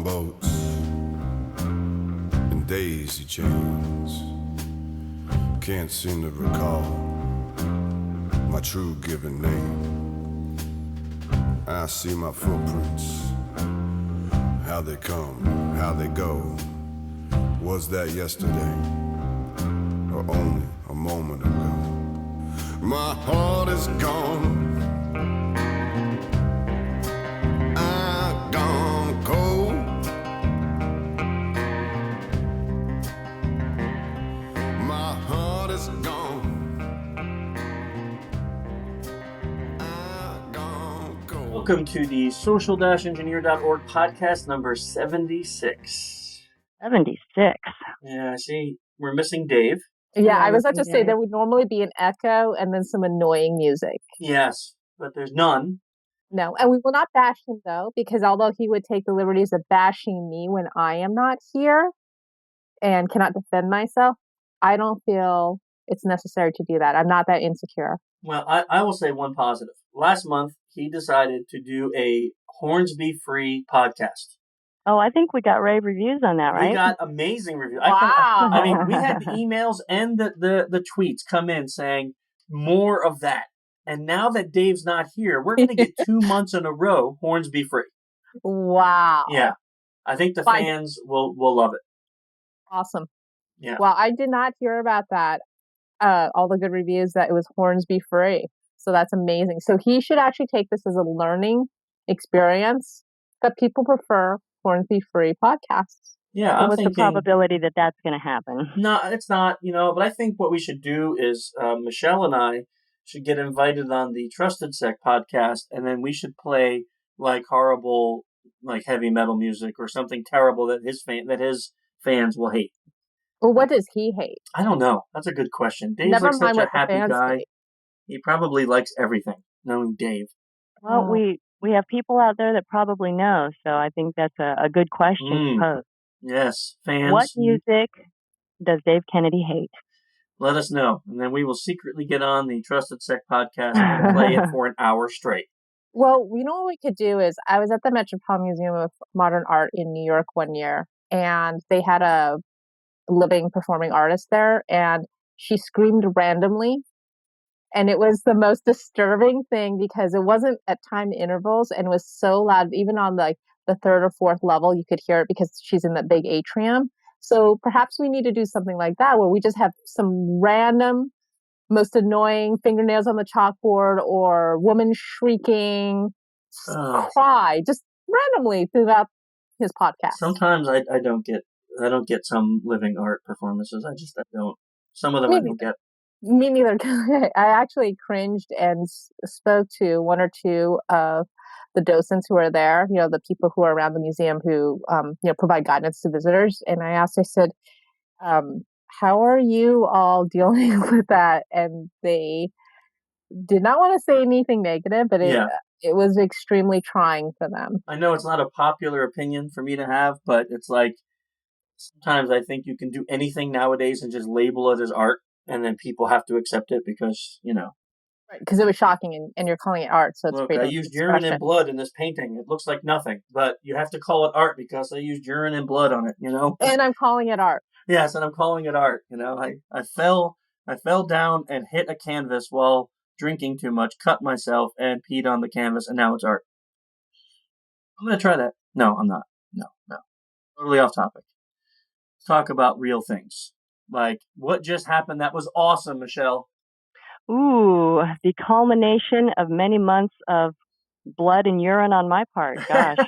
on boats and daisy chains. Can't seem to recall my true given name. I see my footprints, how they come, how they go. Was that yesterday or only a moment ago? My heart is gone. I've gone cold. My heart is gone. I've gone cold. Welcome to the social-engineer.org podcast number 76. 76. Yeah, I see we're missing Dave. Yeah, I was about to say there would normally be an echo and then some annoying music. Yes, but there's none. No, and we will not bash him though, because although he would take the liberties of bashing me when I am not here and cannot defend myself, I don't feel it's necessary to do that. I'm not that insecure. Well, I will say one positive. Last month, he decided to do a Hornsby-free podcast. Oh, I think we got rave reviews on that, right? We got amazing reviews. Wow. I mean, we had the emails and the tweets come in saying more of that. And now that Dave's not here, we're going to get 2 months in a row Hornsby free. Wow. Yeah. I think the fans will love it. Awesome. Yeah. Well, I did not hear about that. All the good reviews that it was Hornsby free. So that's amazing. So he should actually take this as a learning experience that people prefer Hornsby free podcasts. Yeah. So what's the probability that that's going to happen? No, it's not, but I think what we should do is Michelle and I should get invited on the Trusted Sec podcast, and then we should play like horrible, like heavy metal music or something terrible that his fans will hate. Well, what does he hate? I don't know. That's a good question. Dave's Never like mind such a what the happy fans guy. hate. He probably likes everything, knowing Dave. Well, we have people out there that probably know, so I think that's a good question to pose. Yes, fans. What music does Dave Kennedy hate? Let us know, and then we will secretly get on the Trusted Sec podcast and play it for an hour straight. Well, you know what we could do is I was at the Metropolitan Museum of Modern Art in New York one year, and they had a living performing artist there, and she screamed randomly. And it was the most disturbing thing because it wasn't at timed intervals and it was so loud. Even on the third or fourth level, you could hear it because she's in that big atrium. So perhaps we need to do something like that where we just have some random, most annoying fingernails on the chalkboard or woman shrieking cry just randomly throughout his podcast. Sometimes I don't get some living art performances. I don't. Some of them I don't get. Me neither. I actually cringed and spoke to one or two of the docents who are there, the people who are around the museum who, provide guidance to visitors. And I said, how are you all dealing with that? And they did not want to say anything negative, but it was extremely trying for them. I know it's not a popular opinion for me to have, but it's like sometimes I think you can do anything nowadays and just label it as art. And then people have to accept it because, Right, because it was shocking and you're calling it art. So it's look, I used urine and blood in this painting. It looks like nothing, but you have to call it art because I used urine and blood on it, And I'm calling it art. Yes, and I'm calling it art, I fell down and hit a canvas while drinking too much, cut myself, and peed on the canvas, and now it's art. I'm going to try that. No, I'm not. No. Totally off topic. Let's talk about real things. Like, what just happened that was awesome, Michelle? Ooh, the culmination of many months of blood and urine on my part. Gosh.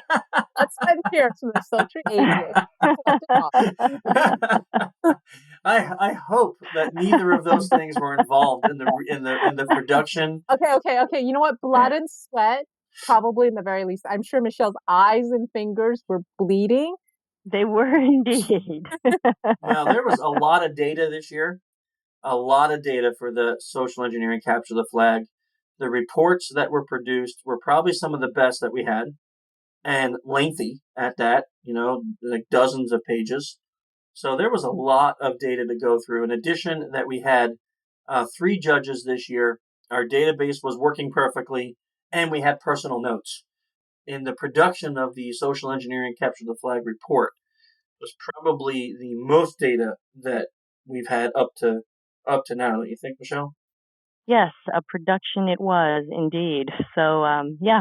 Let's end here so the sultry ages. I hope that neither of those things were involved in the production. Okay. You know what? Blood and sweat, probably in the very least. I'm sure Michelle's eyes and fingers were bleeding. They were indeed. Now, there was a lot of data this year. A lot of data for the social engineering capture the flag. The reports that were produced were probably some of the best that we had, and lengthy at that, like dozens of pages. So there was a lot of data to go through. In addition, that we had 3 judges this year. Our database was working perfectly, and we had personal notes. in the production of the social engineering capture the flag report. It was probably the most data that we've had up to now. Don't you think, Michelle? Yes, a production it was indeed. So,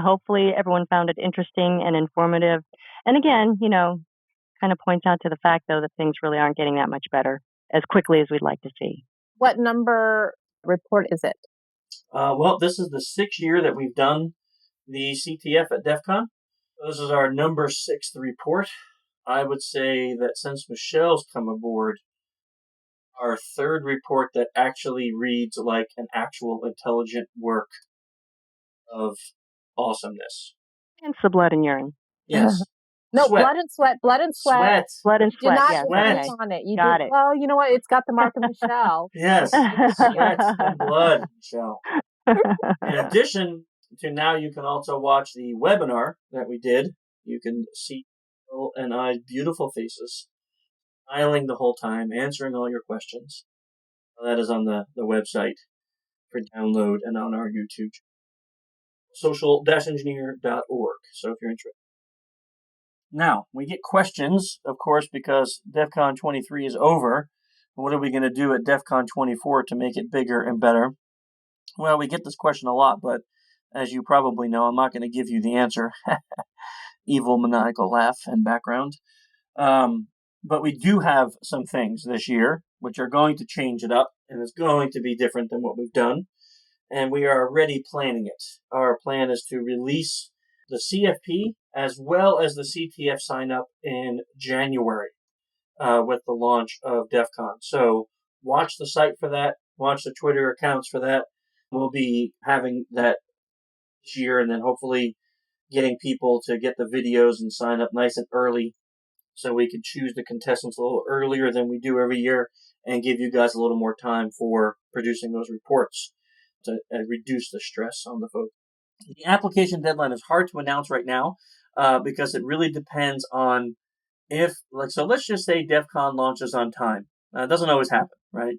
hopefully everyone found it interesting and informative. And again, kind of points out to the fact, though, that things really aren't getting that much better as quickly as we'd like to see. What number report is it? Well, this is the 6th year that we've done the CTF at DEF CON. This is our number 6th report. I would say that since Michelle's come aboard, our 3rd report that actually reads like an actual intelligent work of awesomeness. Hence the blood and urine. Yes. No, Sweat. blood and sweat. Blood and sweat. Blood and Do sweat. not Yes. Sweat. Okay. on it. You Got did, it. Well, you know what? It's got the mark of Michelle. Yes. Sweat and blood, Michelle. In addition to now, you can also watch the webinar that we did. You can see Michelle and I's beautiful faces, smiling the whole time, answering all your questions. That is on the website for download and on our YouTube channel, social-engineer.org. So if you're interested. Now, we get questions, of course, because DEF CON 23 is over. What are we going to do at DEF CON 24 to make it bigger and better? Well, we get this question a lot, but as you probably know, I'm not going to give you the answer. Evil maniacal laugh and background. But we do have some things this year which are going to change it up, and it's going to be different than what we've done. And we are already planning it. Our plan is to release the CFP as well as the CTF sign up in January with the launch of DEF CON. So watch the site for that. Watch the Twitter accounts for that. We'll be having that this year, and then hopefully getting people to get the videos and sign up nice and early so we can choose the contestants a little earlier than we do every year and give you guys a little more time for producing those reports to reduce the stress on the folks. The application deadline is hard to announce right now because it really depends on so let's just say DEF CON launches on time. It doesn't always happen, right?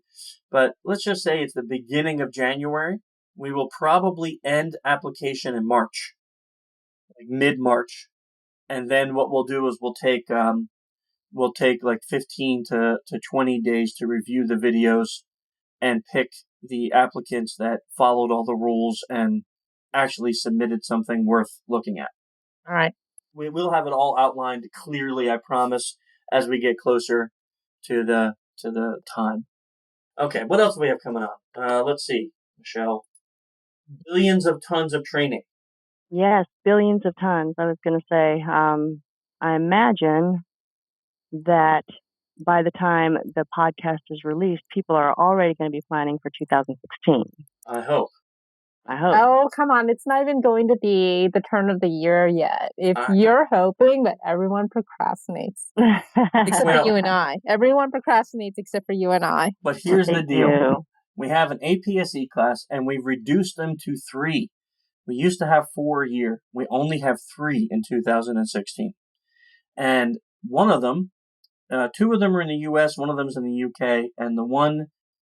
But let's just say it's the beginning of January. We will probably end application in March, like mid-March. And then what we'll do is we'll take like 15 to 20 days to review the videos and pick the applicants that followed all the rules and actually submitted something worth looking at. All right. We will have it all outlined clearly, I promise, as we get closer to the time. Okay, what else do we have coming on? Let's see, Michelle. Billions of tons of training. Yes, billions of tons. I was going to say, I imagine that by the time the podcast is released, people are already going to be planning for 2016. I hope. Oh, come on. It's not even going to be the turn of the year yet. If you're hoping, but everyone procrastinates. Except for you and I. Everyone procrastinates except for you and I. But here's the deal. We have an APSE class, and we've reduced them to 3. We used to have 4 a year. We only have 3 in 2016. And one of them, 2 of them are in the U.S., one of them is in the U.K., and the one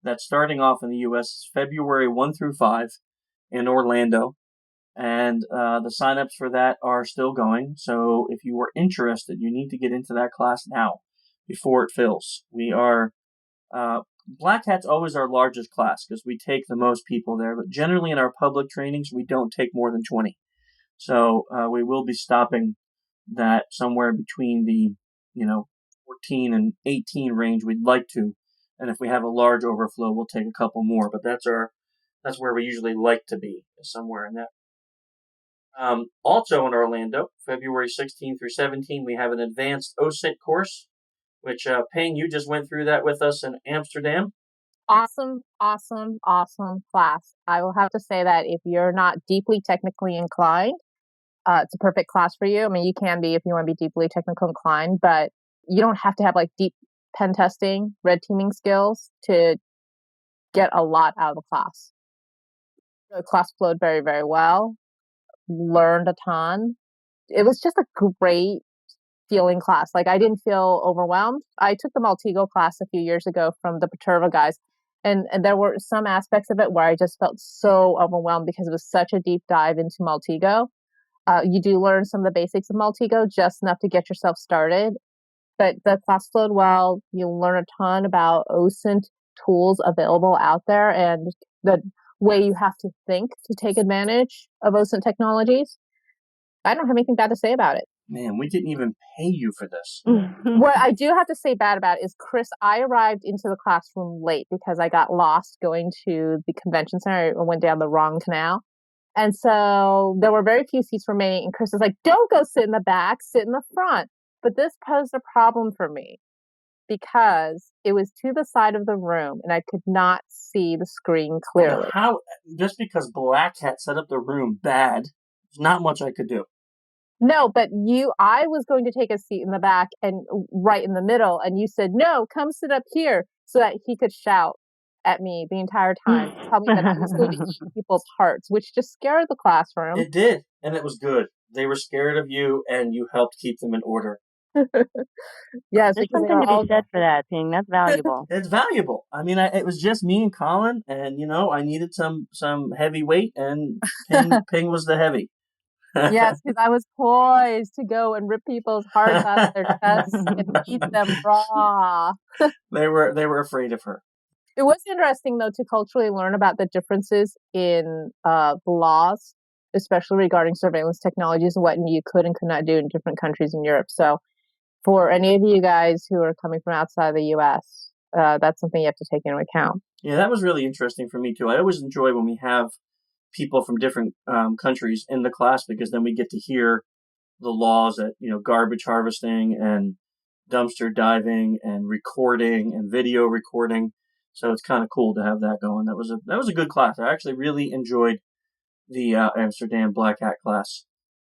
that's starting off in the U.S. is February 1 through 5 in Orlando. And the signups for that are still going. So if you are interested, you need to get into that class now before it fills. We are... Black Hat's always our largest class because we take the most people there, but generally in our public trainings, we don't take more than 20. So we will be stopping that somewhere between the 14 and 18 range. We'd like to, and if we have a large overflow, we'll take a couple more. But that's where we usually like to be, somewhere in that. Also in Orlando, February 16 through 17, we have an advanced OSINT course, which Ping, you just went through that with us in Amsterdam. Awesome, awesome, awesome class. I will have to say that if you're not deeply technically inclined, it's a perfect class for you. I mean, you can be if you want to be deeply technical inclined, but you don't have to have like deep pen testing, red teaming skills to get a lot out of the class. The class flowed very, very well. Learned a ton. It was just a great feeling class. Like I didn't feel overwhelmed. I took the Maltego class a few years ago from the Paterva guys. And there were some aspects of it where I just felt so overwhelmed because it was such a deep dive into Maltego. You do learn some of the basics of multi-go, just enough to get yourself started. But the class flowed well. You'll learn a ton about OSINT tools available out there and the way you have to think to take advantage of OSINT technologies. I don't have anything bad to say about it. Man, we didn't even pay you for this. What I do have to say bad about it is, Chris, I arrived into the classroom late because I got lost going to the convention center. I went down the wrong canal. And so there were very few seats remaining. And Chris was like, don't go sit in the back, sit in the front. But this posed a problem for me because it was to the side of the room and I could not see the screen clearly. How? Just because Black Hat set up the room bad, there's not much I could do. No, but I was going to take a seat in the back and right in the middle. And you said, no, come sit up here, so that he could shout at me the entire time, tell me that I was going to eat people's hearts, which just scared the classroom. It did. And it was good. They were scared of you and you helped keep them in order. Yes, There's something to be said for that, Ping. That's valuable. It's valuable. I mean, it was just me and Colin, and I needed some heavy weight, and Ping was the heavy. Yes, because I was poised to go and rip people's hearts out of their chests and eat them raw. They were afraid of her. It was interesting, though, to culturally learn about the differences in the laws, especially regarding surveillance technologies and what you could and could not do in different countries in Europe. So for any of you guys who are coming from outside the U.S., that's something you have to take into account. Yeah, that was really interesting for me, too. I always enjoy when we have people from different countries in the class, because then we get to hear the laws that, garbage harvesting and dumpster diving and recording and video recording. So it's kind of cool to have that going. That was a good class. I actually really enjoyed the Amsterdam Black Hat class.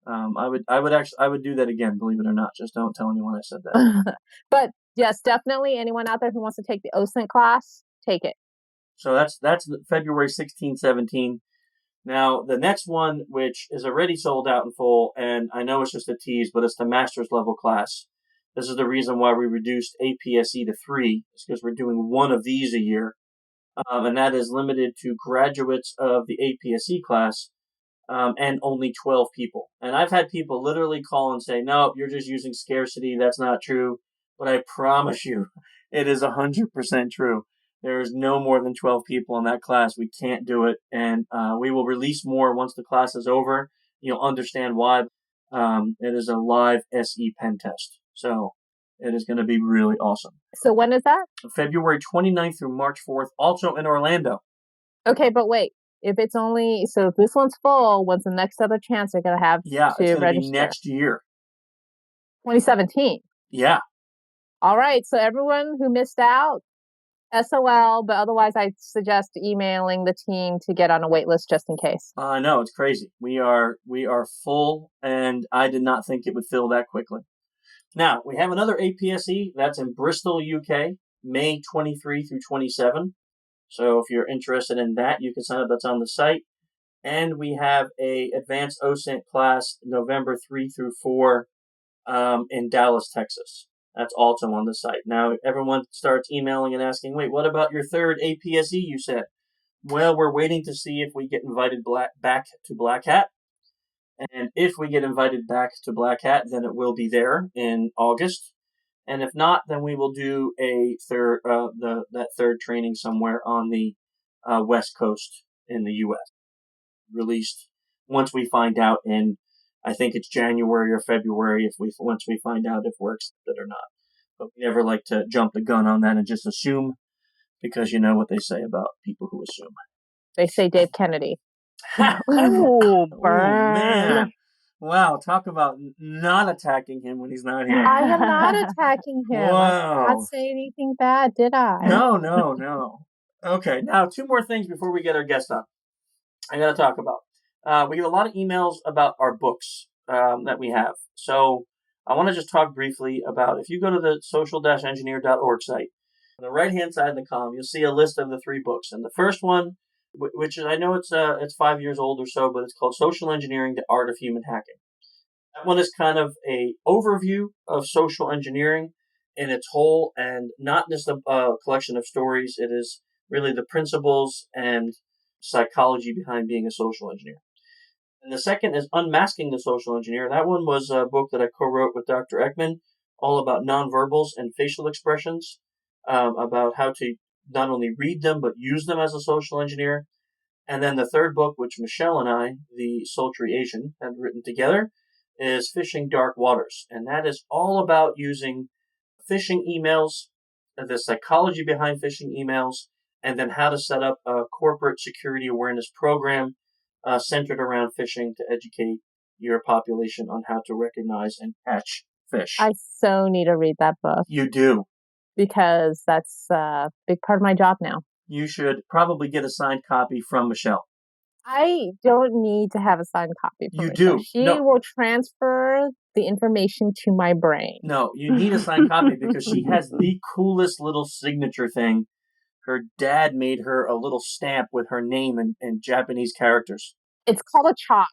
I would do that again, believe it or not. Just don't tell anyone I said that. But yes, definitely anyone out there who wants to take the OSINT class, take it. So that's February 16, 17. Now, the next one, which is already sold out in full, and I know it's just a tease, but it's the master's level class. This is the reason why we reduced APSE to 3. It's because we're doing one of these a year. And that is limited to graduates of the APSE class, and only 12 people. And I've had people literally call and say, no, you're just using scarcity. That's not true. But I promise you, it is 100% true. There is no more than 12 people in that class. We can't do it. And we will release more once the class is over. You'll understand why. It is a live SE pen test. So it is going to be really awesome. So when is that? February 29th through March 4th, also in Orlando. Okay, but wait. If it's only, so if this one's full, when's the next other chance they're going to have to it's going register? to be next year. 2017. Yeah. All right. So everyone who missed out, SOL, but otherwise I suggest emailing the team to get on a wait list just in case. I know, it's crazy. We are full, and I did not think it would fill that quickly. Now, we have another APSE that's in Bristol, UK, May 23 through 27. So if you're interested in that, you can sign up. That's on the site. And we have a advanced OSINT class November 3 through 4 in Dallas, Texas. That's also on the site. Now, everyone starts emailing and asking, wait, what about your third APSE you said? Well, we're waiting to see if we get invited back to Black Hat. And if we get invited back to Black Hat, then it will be there in August. And if not, then we will do a that third training somewhere on the West Coast in the U.S. Released once we find out in, I think it's January or February, once we find out if we're accepted or not. But we never like to jump the gun on that and just assume, because you know what they say about people who assume. They say Dave Kennedy. Oh, burn. Man. Wow, talk about not attacking him when he's not here. I am not attacking him. Wow. I did not say anything bad, did I? No. Okay, now 2 more things before we get our guest on. I got to talk about. We get a lot of emails about our books that we have. So I want to just talk briefly about, if you go to the social-engineer.org site, on the right-hand side of the column, you'll see a list of the 3 books. And the first one, which is, I know it's 5 years old or so, but it's called Social Engineering, the Art of Human Hacking. That one is kind of a overview of social engineering in its whole, and not just a collection of stories. It is really the principles and psychology behind being a social engineer. And the second is Unmasking the Social Engineer. That one was a book that I co-wrote with Dr. Ekman, all about nonverbals and facial expressions, about how to not only read them, but use them as a social engineer. And then the third book, which Michelle and I, the sultry Asian, had written together, is Fishing Dark Waters. And that is all about using phishing emails, the psychology behind phishing emails, and then how to set up a corporate security awareness program centered around phishing to educate your population on how to recognize and catch fish. I so need to read that book. You do. Because that's a big part of my job now. You should probably get a signed copy from Michelle. I don't need to have a signed copy from Michelle. Do. She will transfer the information to my brain. No, you need a signed copy because she has the coolest little signature thing. Her dad made her a little stamp with her name and Japanese characters. It's called a chalk.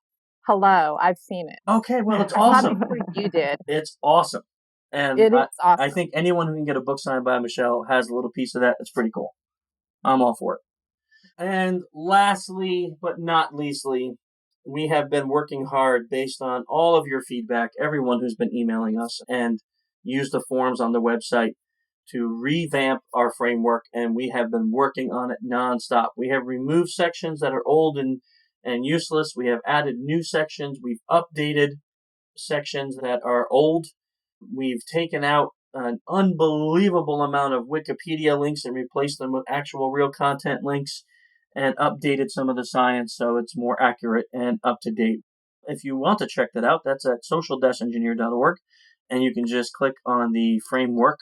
Hello, I've seen it. Okay, well, it's awesome. You did. It's awesome. And it is awesome. I think anyone who can get a book signed by Michelle has a little piece of that. It's pretty cool. I'm all for it. And lastly, but not leastly, we have been working hard based on all of your feedback, everyone who's been emailing us, and used the forms on the website to revamp our framework, and we have been working on it nonstop. We have removed sections that are old and useless. We have added new sections. We've updated sections that are old. We've taken out an unbelievable amount of Wikipedia links and replaced them with actual real content links and updated some of the science so it's more accurate and up to date. If you want to check that out, that's at social-engineer.org, and you can just click on the framework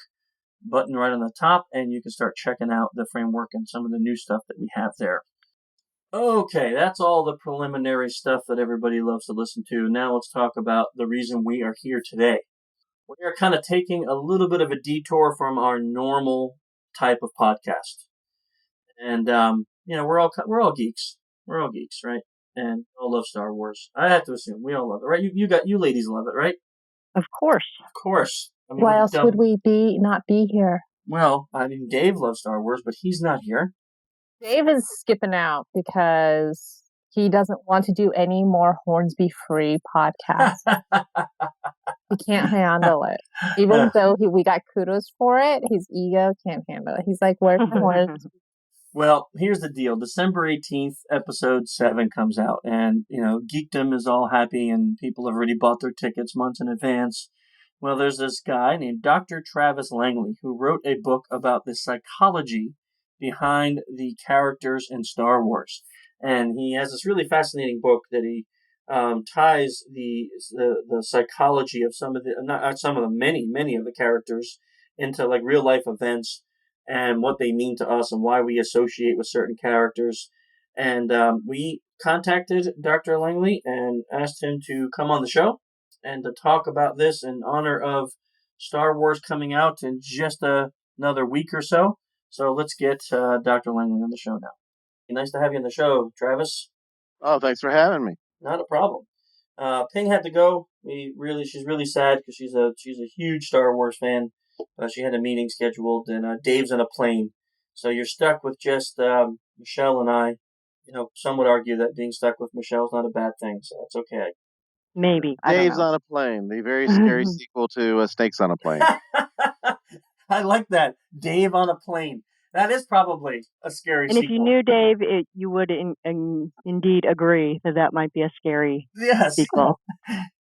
button right on the top, and you can start checking out the framework and some of the new stuff that we have there. Okay, that's all the preliminary stuff that everybody loves to listen to. Now let's talk about the reason we are here today. We are kind of taking a little bit of a detour from our normal type of podcast. And, we're all geeks. We're all geeks, right? And we all love Star Wars. I have to assume we all love it, right? You ladies love it, right? Of course. Of course. I mean, why else would we not be here? Well, I mean, Dave loves Star Wars, but he's not here. Dave is skipping out because he doesn't want to do any more Hornsby-free podcasts. He can't handle it. Even though we got kudos for it, his ego can't handle it. He's like, where's the Hornsby? Well, here's the deal. December 18th, episode 7 comes out, and, Geekdom is all happy, and people have already bought their tickets months in advance. Well, there's this guy named Dr. Travis Langley who wrote a book about the psychology behind the characters in Star Wars. And he has this really fascinating book that he ties the psychology of many of the characters into like real life events and what they mean to us and why we associate with certain characters. And we contacted Dr. Langley and asked him to come on the show and to talk about this in honor of Star Wars coming out in just another week or so. So let's get Dr. Langley on the show now. Nice to have you on the show, Travis. Oh, thanks for having me. Not a problem. Ping had to go. She's really sad because she's a huge Star Wars fan. She had a meeting scheduled, and Dave's on a plane. So you're stuck with just Michelle and I. Some would argue that being stuck with Michelle is not a bad thing, so it's okay. Maybe. Dave's on a Plane, the very scary sequel to Snakes on a Plane. I like that. Dave on a plane. That is probably a scary sequel. And if you knew Dave, you would indeed agree that might be a scary sequel.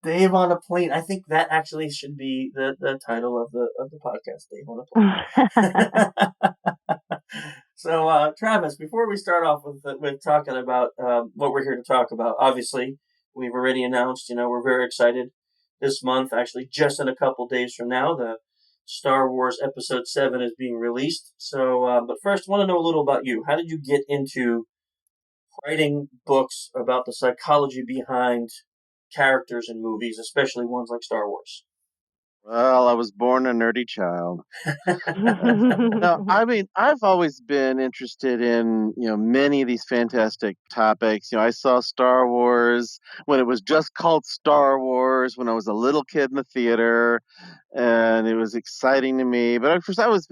Dave on a plane. I think that actually should be the title of the podcast, Dave on a plane. So, Travis, before we start off with talking about what we're here to talk about, obviously, we've already announced, we're very excited this month, actually just in a couple days from now, the Star Wars Episode 7 is being released. So, but first, I want to know a little about you. How did you get into writing books about the psychology behind characters in movies, especially ones like Star Wars? Well, I was born a nerdy child. No, I mean, I've always been interested in, many of these fantastic topics. I saw Star Wars when it was just called Star Wars when I was a little kid in the theater, and it was exciting to me. But of course, I was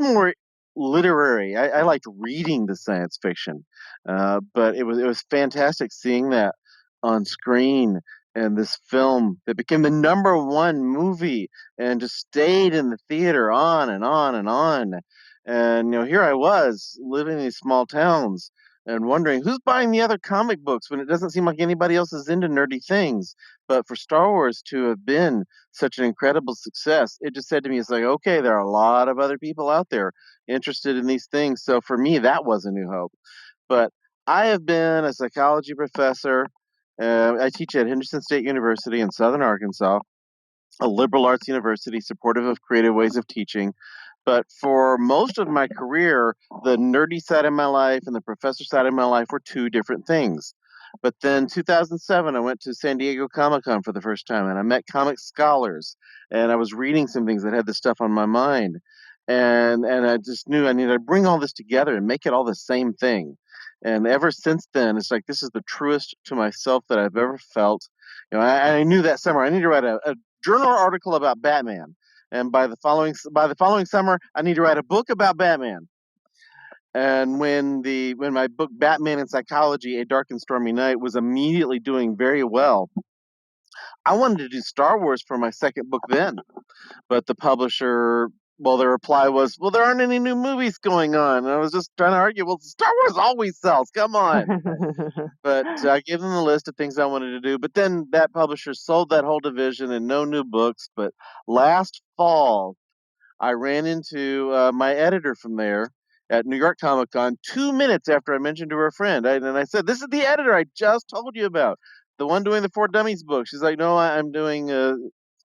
more literary. I liked reading the science fiction, but it was fantastic seeing that on screen, and this film that became the #1 movie and just stayed in the theater on and on and on. And here I was living in these small towns and wondering who's buying the other comic books when it doesn't seem like anybody else is into nerdy things. But for Star Wars to have been such an incredible success, it just said to me, it's like, okay, there are a lot of other people out there interested in these things. So for me, that was a new hope. But I have been a psychology professor. I teach at Henderson State University in Southern Arkansas, a liberal arts university supportive of creative ways of teaching. But for most of my career, the nerdy side of my life and the professor side of my life were two different things. But then 2007, I went to San Diego Comic Con for the first time and I met comic scholars and I was reading some things that had this stuff on my mind. And I just knew I needed to bring all this together and make it all the same thing. And ever since then, it's like this is the truest to myself that I've ever felt. I knew that summer I need to write a journal article about Batman, and by the following summer, I need to write a book about Batman. And when my book Batman and Psychology: A Dark and Stormy Night was immediately doing very well, I wanted to do Star Wars for my second book then, but the publisher. Well, their reply was, "Well, there aren't any new movies going on." And I was just trying to argue, "Well, Star Wars always sells. Come on." But I gave them the list of things I wanted to do. But then that publisher sold that whole division and no new books. But last fall, I ran into my editor from there at New York Comic Con 2 minutes after I mentioned to her friend. And I said, "This is the editor I just told you about, the one doing the Four Dummies book." She's like, "No, I'm doing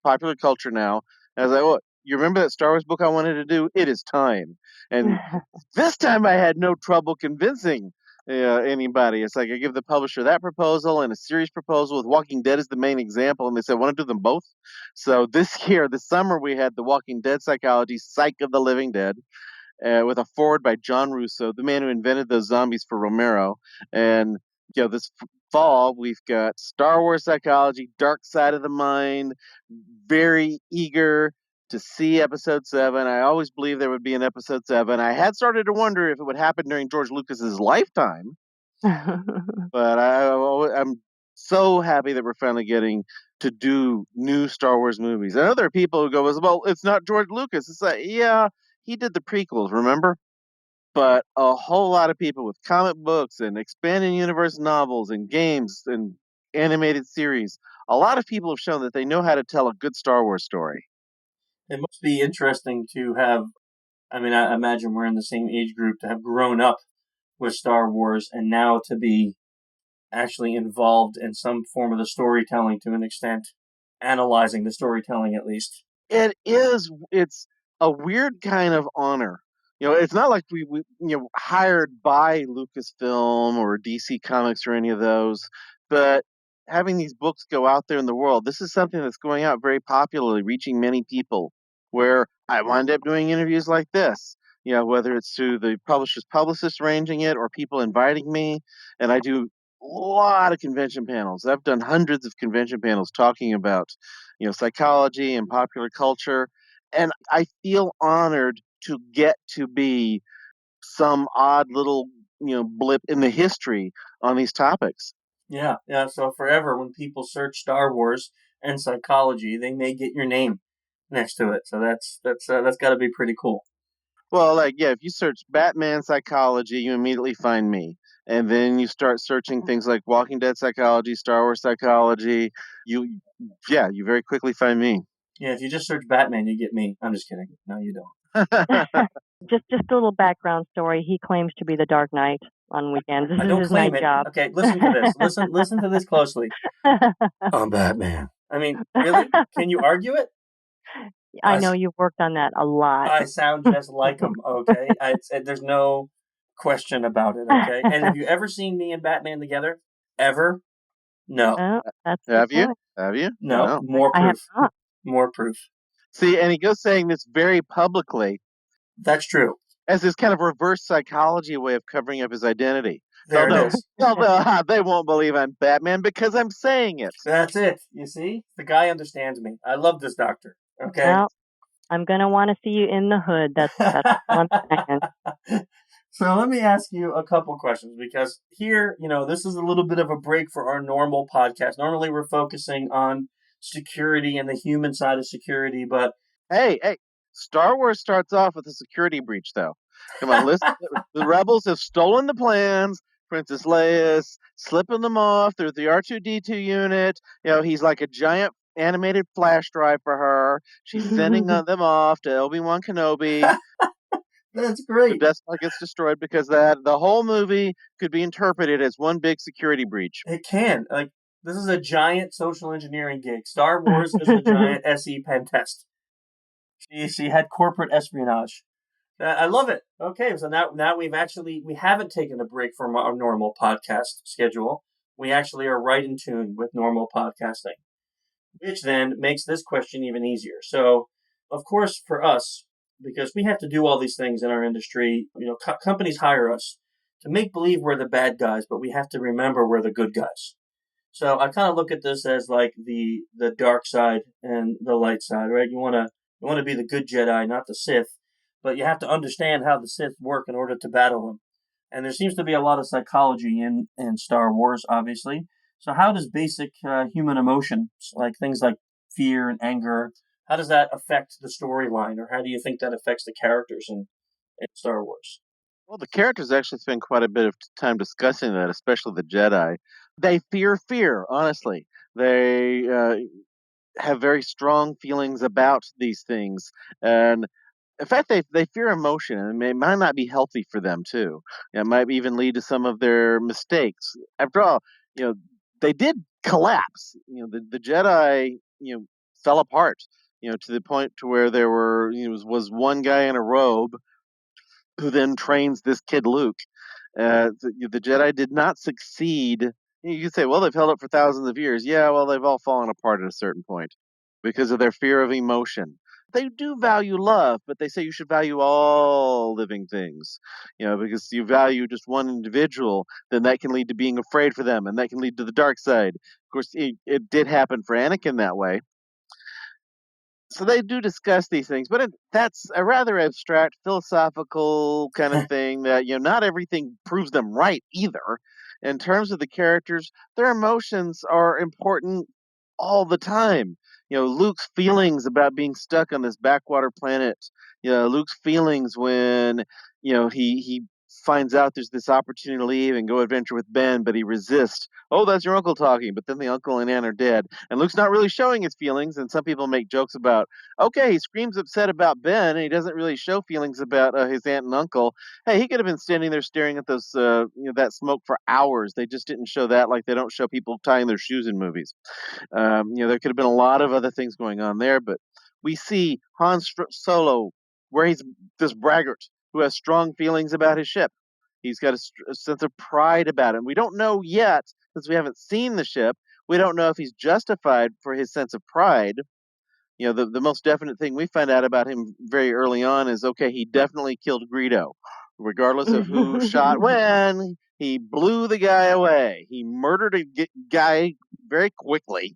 popular culture now." And I was like, "Well, you remember that Star Wars book I wanted to do? It is time." And this time I had no trouble convincing anybody. It's like I give the publisher that proposal and a series proposal with Walking Dead as the main example, and they said, "Want to do them both?" So this year, this summer, we had the Walking Dead Psychology, Psych of the Living Dead, with a forward by John Russo, the man who invented those zombies for Romero. And this fall, we've got Star Wars Psychology, Dark Side of the Mind, very eager to see episode 7. I always believed there would be an episode 7. I had started to wonder if it would happen during George Lucas's lifetime, but I'm so happy that we're finally getting to do new Star Wars movies. I know there are people who go, "Well, it's not George Lucas." It's like, yeah, he did the prequels, remember? But a whole lot of people with comic books and expanding universe novels and games and animated series, a lot of people have shown that they know how to tell a good Star Wars story. It must be interesting to have. I mean, I imagine we're in the same age group, to have grown up with Star Wars and now to be actually involved in some form of the storytelling to an extent, analyzing the storytelling at least. It's a weird kind of honor. It's not like we hired by Lucasfilm or DC Comics or any of those, but having these books go out there in the world, this is something that's going out very popularly, reaching many people, where I wind up doing interviews like this, whether it's through the publisher's publicist arranging it or people inviting me, and I do a lot of convention panels. I've done hundreds of convention panels talking about psychology and popular culture. And I feel honored to get to be some odd little, blip in the history on these topics. Yeah. So forever, when people search Star Wars and psychology, they may get your name next to it. So that's got to be pretty cool. Well, if you search Batman psychology, you immediately find me. And then you start searching things like Walking Dead psychology, Star Wars psychology. You very quickly find me. Yeah, if you just search Batman, you get me. I'm just kidding. No, you don't. just a little background story. He claims to be the Dark Knight on weekends. This I is don't his claim night it. job. Okay, listen to this. Listen to this closely. I'm Batman. I mean, really? Can you argue it? I know you've worked on that a lot. I sound just like him. Okay, there's no question about it. Okay, and have you ever seen me and Batman together? Ever? No. Oh, that's Have you? Have you? No. More I have proof. not. More proof. See, and he goes saying this very publicly That's true. as this kind of reverse psychology way of covering up his identity. There it is. They won't believe I'm Batman because I'm saying it. That's it. You see? The guy understands me. I love this doctor. Okay? Well, I'm going to want to see you in the hood. That's all I'm saying. So let me ask you a couple questions because here, this is a little bit of a break for our normal podcast. Normally, we're focusing on security and the human side of security, but Hey, Star Wars starts off with a security breach, though. Come on, listen. The rebels have stolen the plans. Princess Leia's slipping them off. They're the R2D2 unit. He's like a giant animated flash drive for her. She's sending them off to Obi-Wan Kenobi. that's The great. Death Star gets destroyed because of that. The whole movie could be interpreted as one big security breach. It can. Like, this is a giant social engineering gig. Star Wars is a giant SE pen test. She had corporate espionage. I love it. Okay, so now we haven't taken a break from our normal podcast schedule. We actually are right in tune with normal podcasting, which then makes this question even easier. So, of course, for us, because we have to do all these things in our industry, companies hire us to make believe we're the bad guys, but we have to remember we're the good guys. So I kind of look at this as like the dark side and the light side, right? You want to be the good Jedi, not the Sith, but you have to understand how the Sith work in order to battle them. And there seems to be a lot of psychology in Star Wars, obviously. So how does basic human emotions, like things like fear and anger, how does that affect the storyline, or how do you think that affects the characters in Star Wars? Well, the characters actually spend quite a bit of time discussing that, especially the Jedi. They fear, honestly. They have very strong feelings about these things. And in fact, they fear emotion, and it might not be healthy for them, too. It might even lead to some of their mistakes. After all, you know, they did collapse. The Jedi, fell apart, to the point to where there was one guy in a robe who then trains this kid Luke. The Jedi did not succeed. You could say, well, they've held up for thousands of years. Yeah, well, they've all fallen apart at a certain point because of their fear of emotion. They do value love, but they say you should value all living things. Because you value just one individual, then that can lead to being afraid for them, and that can lead to the dark side. Of course, it did happen for Anakin that way. So they do discuss these things, but that's a rather abstract, philosophical kind of thing that not everything proves them right either. In terms of the characters, their emotions are important all the time. Luke's feelings about being stuck on this backwater planet. Luke's feelings when he finds out there's this opportunity to leave and go adventure with Ben, but he resists. Oh, that's your uncle talking, but then the uncle and aunt are dead, and Luke's not really showing his feelings. And some people make jokes about, okay, he screams upset about Ben, and he doesn't really show feelings about his aunt and uncle. Hey, he could have been standing there staring at those that smoke for hours. They just didn't show that, like they don't show people tying their shoes in movies. There could have been a lot of other things going on there, but we see Solo, where he's this braggart who has strong feelings about his ship. He's got a sense of pride about it. We don't know yet, since we haven't seen the ship. We don't know if he's justified for his sense of pride. The most definite thing we find out about him very early on is, okay, he definitely killed Greedo. Regardless of who shot when, he blew the guy away. He murdered a guy very quickly.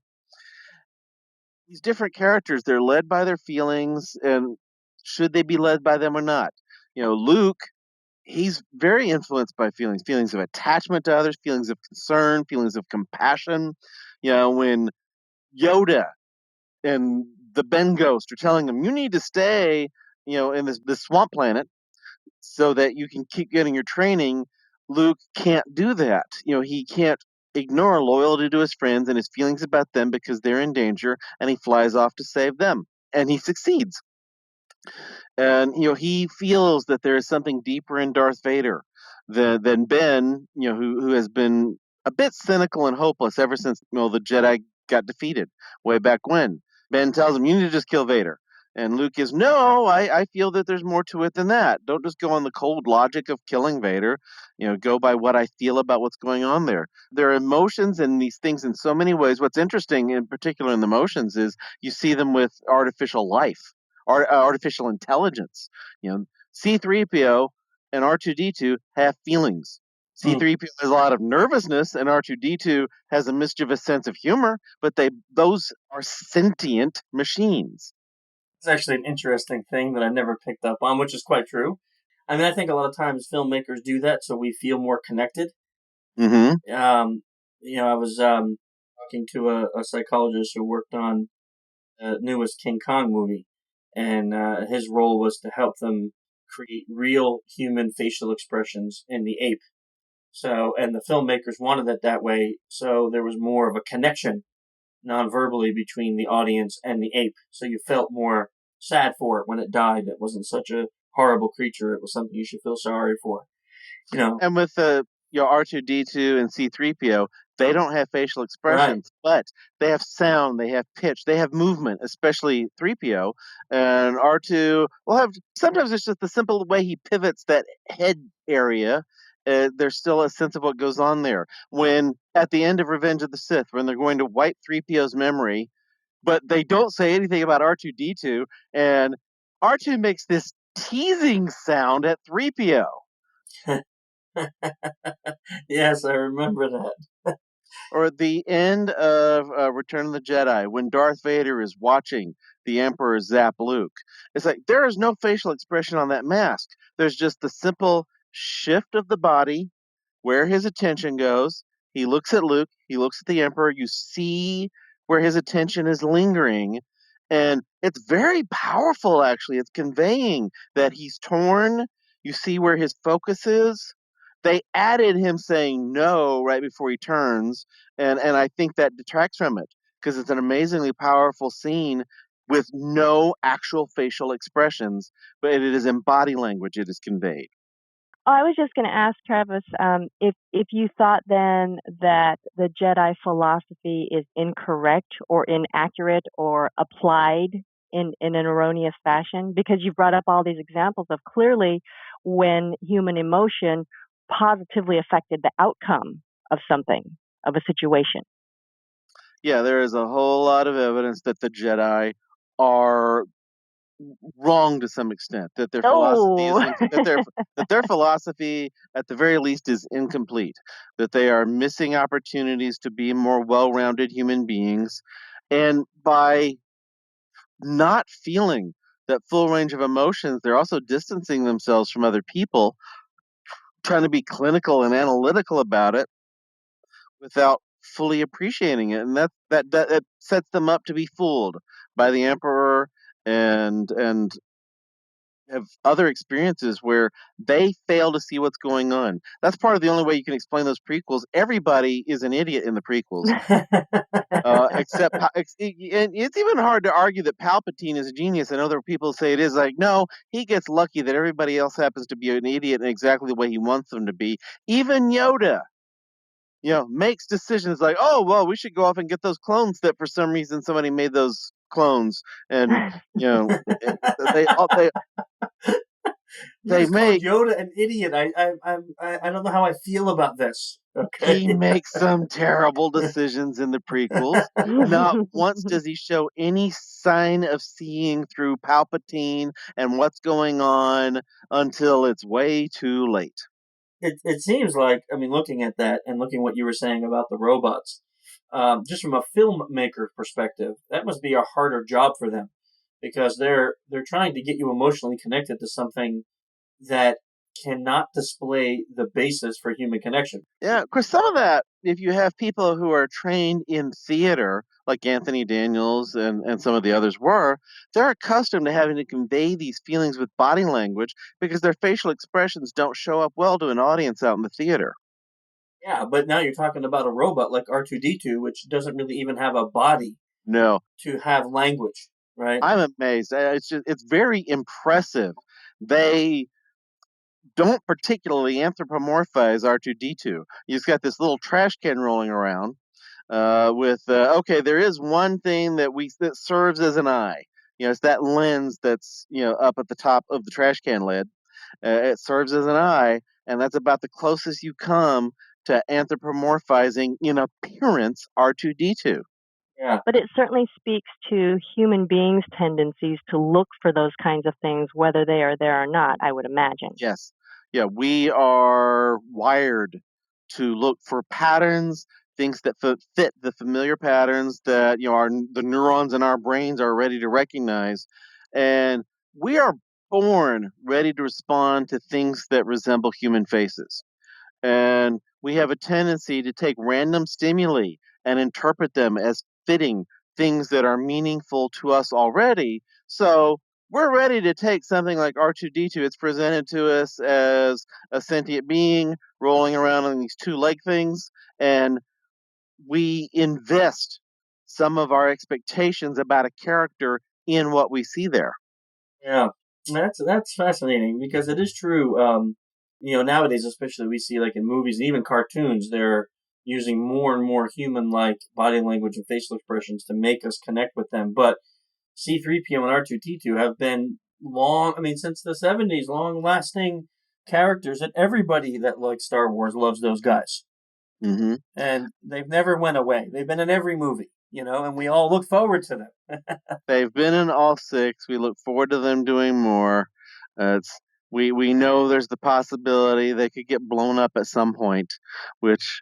These different characters, they're led by their feelings, and should they be led by them or not? Luke, he's very influenced by feelings of attachment to others, feelings of concern, feelings of compassion. When Yoda and the Ben Ghost are telling him, you need to stay, in this swamp planet so that you can keep getting your training, Luke can't do that. He can't ignore loyalty to his friends and his feelings about them because they're in danger, and he flies off to save them. And he succeeds. And he feels that there is something deeper in Darth Vader than Ben, who has been a bit cynical and hopeless ever since the Jedi got defeated way back when. Ben tells him, you need to just kill Vader. And Luke is, no, I feel that there's more to it than that. Don't just go on the cold logic of killing Vader. Go by what I feel about what's going on there. There are emotions in these things in so many ways. What's interesting, in particular in the emotions, is you see them with artificial life, artificial intelligence. C-3PO and R2-D2 have feelings. C-3PO has a lot of nervousness, and R2-D2 has a mischievous sense of humor, but those are sentient machines. It's actually an interesting thing that I never picked up on, which is quite true. I mean, I think a lot of times filmmakers do that so we feel more connected. Mm-hmm. I was talking to a psychologist who worked on the newest King Kong movie, and his role was to help them create real human facial expressions in the ape. So, and the filmmakers wanted it that way, so there was more of a connection non-verbally between the audience and the ape. So you felt more sad for it when it died. It wasn't such a horrible creature. It was something you should feel sorry for. You know, And with the R2D2 and C3PO, they don't have facial right? expressions, but they have sound, they have pitch, they have movement, especially 3PO. And R2 will have, sometimes it's just the simple way he pivots that head area. There's still a sense of what goes on there. When at the end of Revenge of the Sith, when they're going to wipe 3PO's memory, but they don't say anything about R2D2, and R2 makes this teasing sound at 3PO. Yes, I remember that. Or at the end of Return of the Jedi, when Darth Vader is watching the Emperor zap Luke, it's like there is no facial expression on that mask. There's just the simple shift of the body, where his attention goes. He looks at Luke, he looks at the Emperor. You see where his attention is lingering. And it's very powerful, actually. It's conveying that he's torn. You see where his focus is. They added him saying no right before he turns, and I think that detracts from it because it's an amazingly powerful scene with no actual facial expressions, but it is in body language it is conveyed. Oh, I was just going to ask Travis if you thought then that the Jedi philosophy is incorrect or inaccurate or applied in an erroneous fashion, because you brought up all these examples of clearly when human emotion positively affected the outcome of something, of a situation. Yeah, there is a whole lot of evidence that the Jedi are wrong to some extent, that their philosophy Oh, is that their philosophy at the very least is incomplete, that they are missing opportunities to be more well-rounded human beings, and by not feeling that full range of emotions, they're also distancing themselves from other people, trying to be clinical and analytical about it without fully appreciating it, and that it sets them up to be fooled by the Emperor and have other experiences where they fail to see what's going on. That's part of the only way you can explain those prequels. Everybody is an idiot in the prequels. And it's even hard to argue that Palpatine is a genius. I know there are people who say it is. Like, no, he gets lucky that everybody else happens to be an idiot in exactly the way he wants them to be. Even Yoda, makes decisions like, oh, well, we should go off and get those clones that for some reason somebody made those clones, and they they You they just called make Yoda an idiot. I don't know how I feel about this. Okay. he makes some terrible decisions in the prequels. Not once does he show any sign of seeing through Palpatine and what's going on until it's way too late. It seems like, I mean, looking at that and looking what you were saying about the robots, just from a filmmaker perspective, that must be a harder job for them because they're trying to get you emotionally connected to something that cannot display the basis for human connection. Yeah, of course, some of that, if you have people who are trained in theater, like Anthony Daniels and some of the others were, they're accustomed to having to convey these feelings with body language because their facial expressions don't show up well to an audience out in the theater. Yeah, but now you're talking about a robot like R2D2, which doesn't really even have a body No, to have language, right? I'm amazed. It's very impressive. They don't particularly anthropomorphize R2D2. You just got this little trash can rolling around with okay, there is one thing that serves as an eye. It's that lens that's up at the top of the trash can lid. It serves as an eye, and that's about the closest you come to anthropomorphizing in appearance R2D2. Yeah. but it certainly speaks to human beings' tendencies to look for those kinds of things, whether they are there or not, I would imagine. Yes. Yeah, we are wired to look for patterns, things that fit the familiar patterns that the neurons in our brains are ready to recognize, and we are born ready to respond to things that resemble human faces. And we have a tendency to take random stimuli and interpret them as fitting things that are meaningful to us already. So we're ready to take something like R2D2. It's presented to us as a sentient being rolling around on these two leg things, and we invest some of our expectations about a character in what we see there. Yeah, that's fascinating because it is true. Nowadays, especially we see like in movies and even cartoons, they're using more and more human-like body language and facial expressions to make us connect with them. But C-3PO and R2-D2 have been since the 70s, long-lasting characters, and everybody that likes Star Wars loves those guys. Mm-hmm. And they've never went away. They've been in every movie, and we all look forward to them. They've been in all six. We look forward to them doing more. We know there's the possibility they could get blown up at some point, which,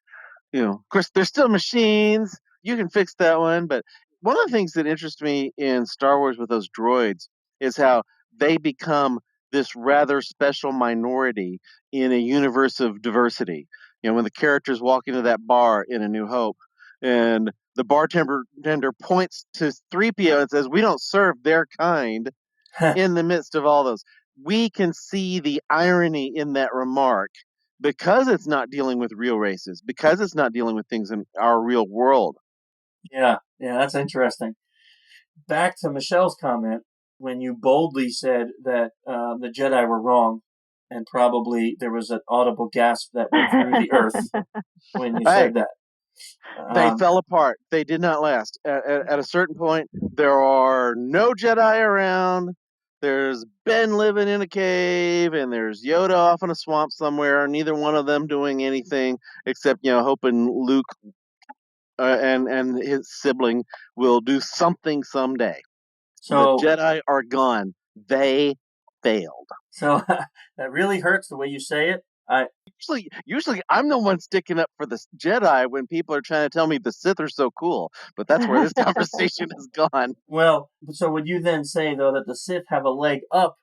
of course, they're still machines. You can fix that one. But one of the things that interests me in Star Wars with those droids is how they become this rather special minority in a universe of diversity. When the characters walk into that bar in A New Hope, and the bartender points to 3PO and says, "We don't serve their kind," in the midst of all those. We can see the irony in that remark because it's not dealing with real races, because it's not dealing with things in our real world. Yeah, that's interesting. Back to Michelle's comment when you boldly said that the Jedi were wrong, and probably there was an audible gasp that went through the earth when you said that. They fell apart. They did not last. At a certain point, there are no Jedi around. There's Ben living in a cave, and there's Yoda off in a swamp somewhere. Neither one of them doing anything except, hoping Luke and his sibling will do something someday. So the Jedi are gone. They failed. So that really hurts the way you say it. Usually, I'm the one sticking up for the Jedi when people are trying to tell me the Sith are so cool. But that's where this conversation has gone. Well, so would you then say though that the Sith have a leg up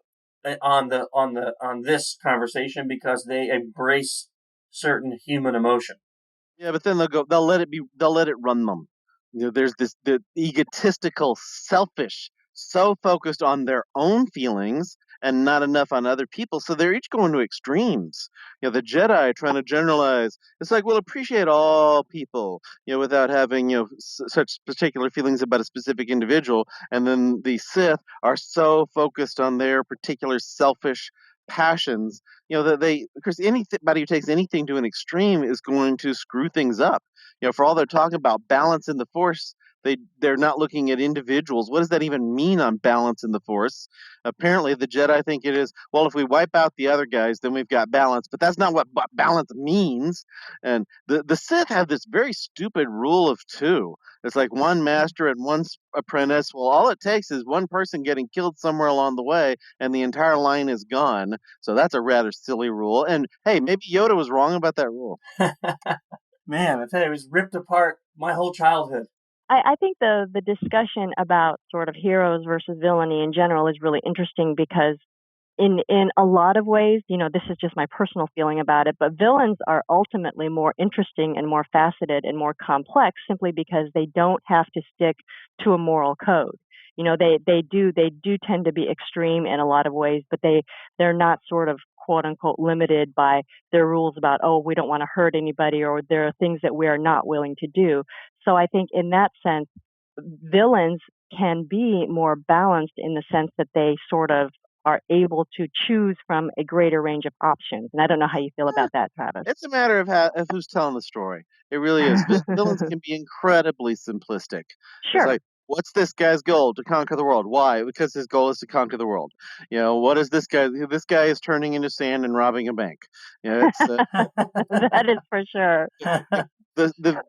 on this conversation because they embrace certain human emotion? Yeah, but then they'll let it run them. There's the egotistical, selfish, so focused on their own feelings and not enough on other people. So they're each going to extremes. The Jedi trying to generalize. It's like, we'll appreciate all people, without having, such particular feelings about a specific individual. And then the Sith are so focused on their particular selfish passions, that of course, anybody who takes anything to an extreme is going to screw things up. For all they're talking about balance in the Force, they're not looking at individuals. What does that even mean on balance in the Force? Apparently, the Jedi think it is, well, if we wipe out the other guys, then we've got balance. But that's not what balance means. And the Sith have this very stupid rule of two. It's like one master and one apprentice. Well, all it takes is one person getting killed somewhere along the way, and the entire line is gone. So that's a rather silly rule. And hey, maybe Yoda was wrong about that rule. Man, I tell you, it was ripped apart my whole childhood. I think the discussion about sort of heroes versus villainy in general is really interesting because in a lot of ways, this is just my personal feeling about it, but villains are ultimately more interesting and more faceted and more complex simply because they don't have to stick to a moral code. They do tend to be extreme in a lot of ways, but they're not sort of quote unquote limited by their rules about, oh, we don't want to hurt anybody, or there are things that we are not willing to do. So I think in that sense, villains can be more balanced in the sense that they sort of are able to choose from a greater range of options. And I don't know how you feel about that, Travis. It's a matter of who's telling the story. It really is. Villains can be incredibly simplistic. Sure. It's like, what's this guy's goal? To conquer the world. Why? Because his goal is to conquer the world. What is this guy? This guy is turning into sand and robbing a bank. It's that is for sure.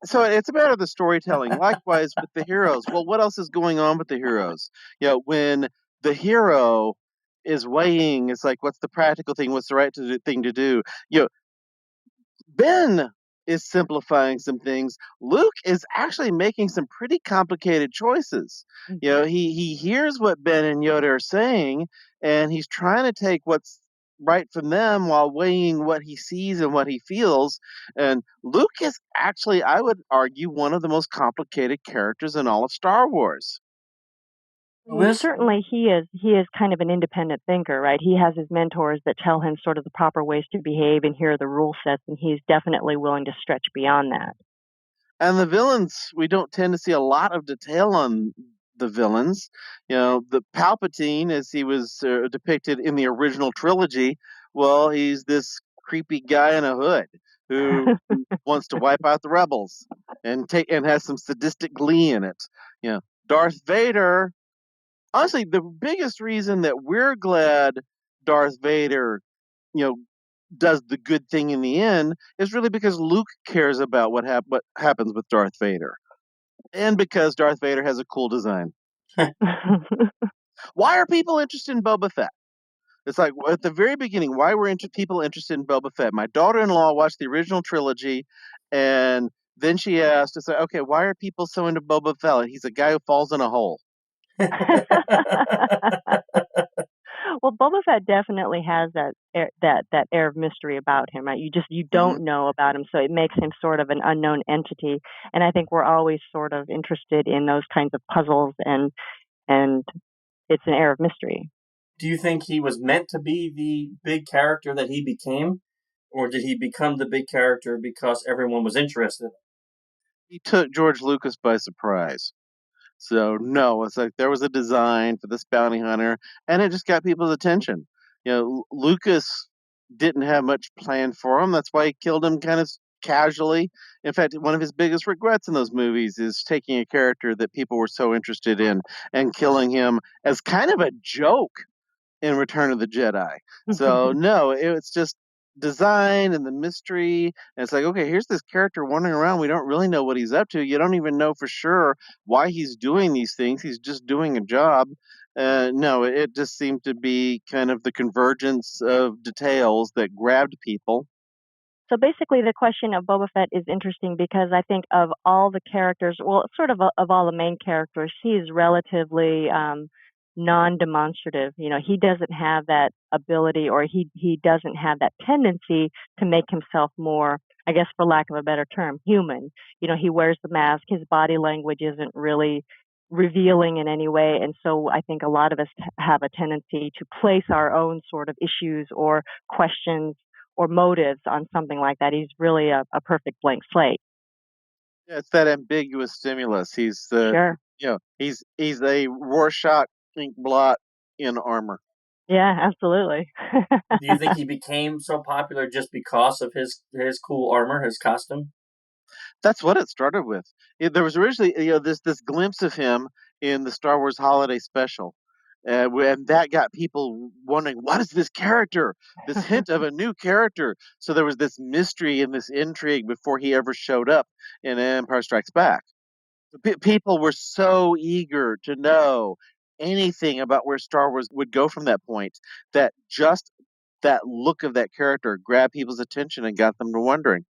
So it's a matter of the storytelling. Likewise with the heroes. Well, what else is going on with the heroes? When the hero is weighing, it's like, what's the practical thing? What's the right thing to do? Ben is simplifying some things. Luke is actually making some pretty complicated choices. He hears what Ben and Yoda are saying, and he's trying to take what's right from them while weighing what he sees and what he feels. And Luke is actually, I would argue, one of the most complicated characters in all of Star Wars. Certainly, he is kind of an independent thinker, right? He has his mentors that tell him sort of the proper ways to behave, and here are the rule sets, and he's definitely willing to stretch beyond that. And the villains, we don't tend to see a lot of detail on the villains. The Palpatine, as he was depicted in the original trilogy, well, he's this creepy guy in a hood who wants to wipe out the rebels and has some sadistic glee in it. Darth Vader. Honestly, the biggest reason that we're glad Darth Vader, you know, does the good thing in the end is really because Luke cares about what happens with Darth Vader, and because Darth Vader has a cool design. Why are people interested in Boba Fett? It's like at the very beginning, why were people interested in Boba Fett? My daughter-in-law watched the original trilogy, and then she asked, "It's like, okay, why are people so into Boba Fett? He's a guy who falls in a hole." Well, Boba Fett definitely has that air of mystery about him, right? You don't know about him, so it makes him sort of an unknown entity. And I think we're always sort of interested in those kinds of puzzles, and it's an air of mystery. Do you think he was meant to be the big character that he became, or did he become the big character because everyone was interested? He took George Lucas by surprise. So no, it's like there was a design for this bounty hunter, and it just got people's attention. Lucas didn't have much planned for him. That's why he killed him kind of casually. In fact, one of his biggest regrets in those movies is taking a character that people were so interested in and killing him as kind of a joke in Return of the Jedi. So no, it's just design and the mystery. And it's like, okay, here's this character wandering around. We don't really know what he's up to. You don't even know for sure why he's doing these things. He's just doing a job. No, it just seemed to be kind of the convergence of details that grabbed people. So basically, the question of Boba Fett is interesting because I think of all the characters, well, sort of all the main characters, he is relatively non-demonstrative. He doesn't have that ability, or he doesn't have that tendency to make himself more, I guess, for lack of a better term, human. He wears the mask. His body language isn't really revealing in any way, and so I think a lot of us have a tendency to place our own sort of issues or questions or motives on something like that. He's really a perfect blank slate. Yeah, it's that ambiguous stimulus. He's Sure. he's a Rorschach ink blot in armor. Yeah, absolutely. Do you think he became so popular just because of his cool armor, his costume? That's what it started with. There was originally, this glimpse of him in the Star Wars Holiday Special, and that got people wondering, what is this character? This hint of a new character. So there was this mystery and this intrigue before he ever showed up in Empire Strikes Back. People were so eager to know anything about where Star Wars would go from that point that just that look of that character grabbed people's attention and got them to wondering.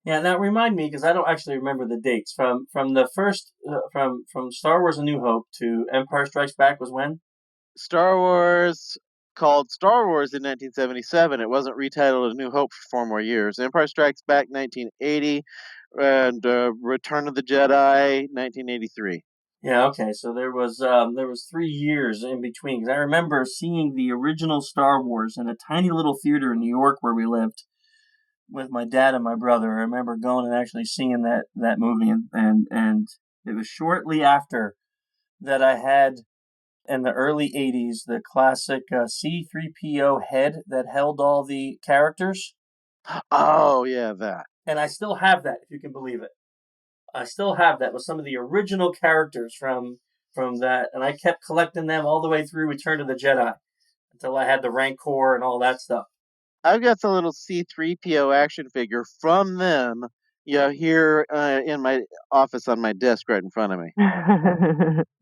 Yeah, now remind me, because I don't actually remember the dates from the first from Star Wars: A New Hope to Empire Strikes Back was when? Star Wars called Star Wars in 1977. It wasn't retitled A New Hope for 4 more years. Empire Strikes Back 1980, and Return of the Jedi 1983. Yeah, okay. So there was 3 years in between. 'Cause I remember seeing the original Star Wars in a tiny little theater in New York where we lived with my dad and my brother. I remember going and actually seeing that movie, and it was shortly after that I had in the early 80s the classic C3PO head that held all the characters. Oh yeah, that. And I still have that, if you can believe it. I still have that with some of the original characters from that, and I kept collecting them all the way through Return of the Jedi until I had the Rancor and all that stuff. I've got the little C3PO action figure from them, here in my office on my desk right in front of me.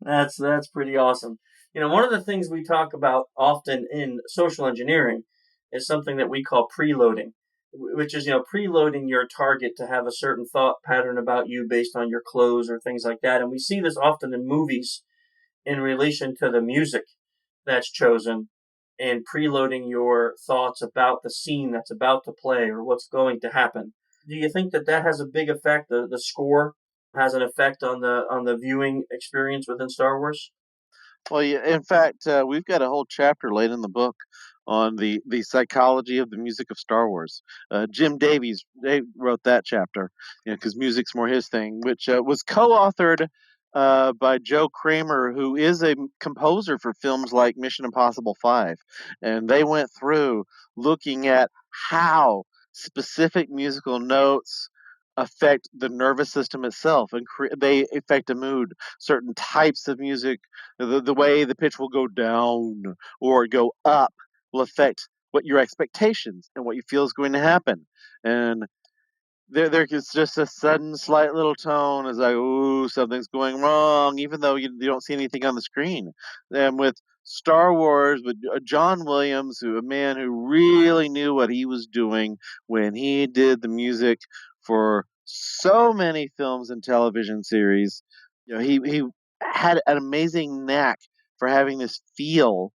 That's pretty awesome. One of the things we talk about often in social engineering is something that we call preloading. which is, preloading your target to have a certain thought pattern about you based on your clothes or things like that. And we see this often in movies in relation to the music that's chosen and preloading your thoughts about the scene that's about to play or what's going to happen. Do you think that has a big effect? The score has an effect on the viewing experience within Star Wars? Well, yeah, in fact, we've got a whole chapter late in the book on the psychology of the music of Star Wars. Jim Davies they wrote that chapter, because music's more his thing, which was co-authored by Joe Kramer, who is a composer for films like Mission Impossible 5. And they went through looking at how specific musical notes affect the nervous system itself, and they affect a mood. Certain types of music, the way the pitch will go down or go up, will affect what your expectations and what you feel is going to happen. And there's just a sudden slight little tone as like, ooh, something's going wrong, even though you don't see anything on the screen. And with Star Wars, with John Williams, a man who really knew what he was doing when he did the music for so many films and television series, he had an amazing knack for having this feel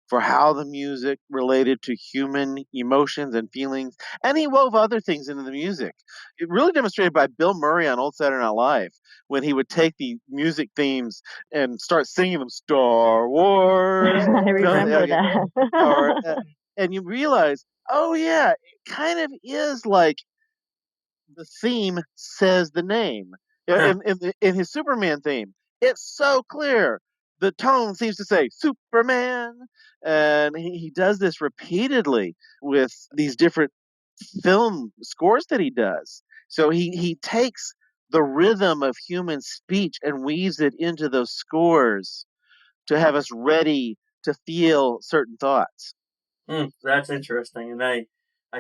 for how the music related to human emotions and feelings, and he wove other things into the music. It really demonstrated by Bill Murray on Old Saturday Night Live, when he would take the music themes and start singing them, Star Wars, I remember okay, or that. and you realize, oh yeah, it kind of is like the theme says the name. In his Superman theme, it's so clear. The tone seems to say Superman, and he does this repeatedly with these different film scores that he does. So he takes the rhythm of human speech and weaves it into those scores to have us ready to feel certain thoughts. That's interesting, and I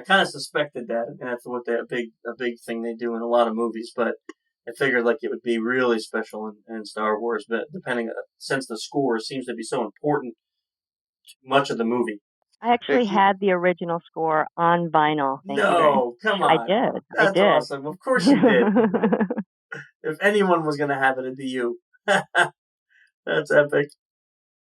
kind of suspected that, and that's what a big thing they do in a lot of movies. But I figured like it would be really special in Star Wars. But since the score seems to be so important to much of the movie. I actually had the original score on vinyl. Thank you very much. No, come I on, did. I that's did. awesome. Of course you did. If anyone was gonna have it, it'd be you. That's epic.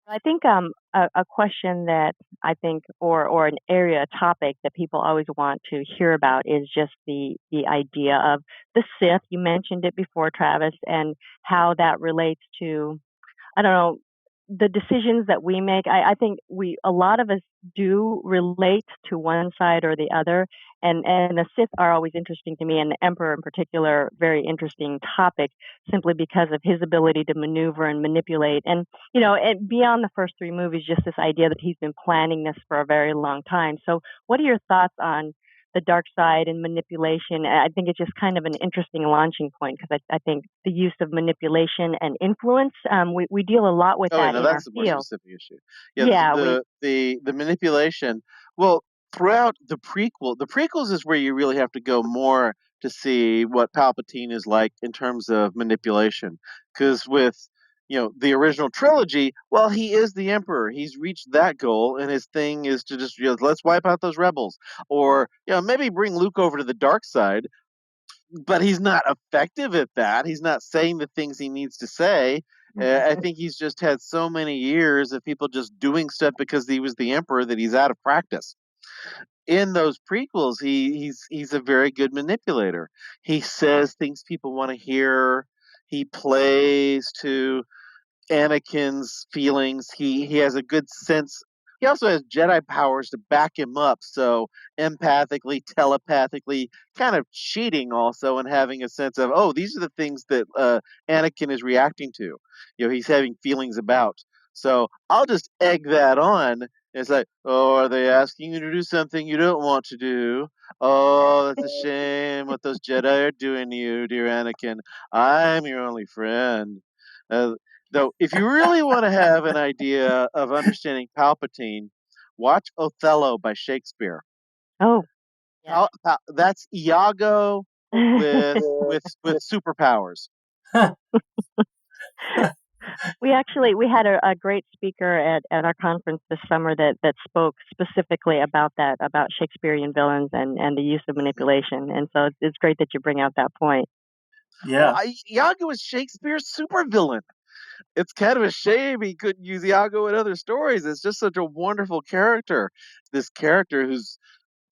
I think a question that I think or an area, a topic that people always want to hear about is just the idea of the Sith. You mentioned it before, Travis, and how that relates to, I don't know, the decisions that we make. I think a lot of us do relate to one side or the other, and the Sith are always interesting to me, and the Emperor in particular, very interesting topic, simply because of his ability to maneuver and manipulate. And and beyond the first three movies, just this idea that he's been planning this for a very long time. So, what are your thoughts on the dark side and manipulation? I think it's just kind of an interesting launching point, because I think the use of manipulation and influence, we deal a lot with Oh, that no, in our that's a more field. specific issue. Yeah, Yeah, we the manipulation. Well, throughout the prequels is where you really have to go more to see what Palpatine is like in terms of manipulation. Because with the original trilogy, well, he is the Emperor. He's reached that goal, and his thing is to just let's wipe out those rebels, or maybe bring Luke over to the dark side, but he's not effective at that. He's not saying the things he needs to say. I think he's just had so many years of people just doing stuff because he was the emperor that he's out of practice. In those prequels, he's a very good manipulator. He says things people want to hear. He plays to Anakin's feelings. He has a good sense. He also has Jedi powers to back him up. So empathically, telepathically, kind of cheating also, and having a sense of, oh, these are the things that Anakin is reacting to. He's having feelings about. So I'll just egg that on. It's like, oh, are they asking you to do something you don't want to do? Oh, that's a shame what those Jedi are doing to you, dear Anakin. I'm your only friend. Uh, Though, if you really want to have an idea of understanding Palpatine, watch Othello by Shakespeare. oh yeah. That's Iago with superpowers. We actually we had a great speaker at our conference this summer that spoke specifically about that, about Shakespearean villains and the use of manipulation. And so it's great that you bring out that point. Yeah. Iago is Shakespeare's supervillain. It's kind of a shame he couldn't use Iago in other stories. It's just such a wonderful character. This character who's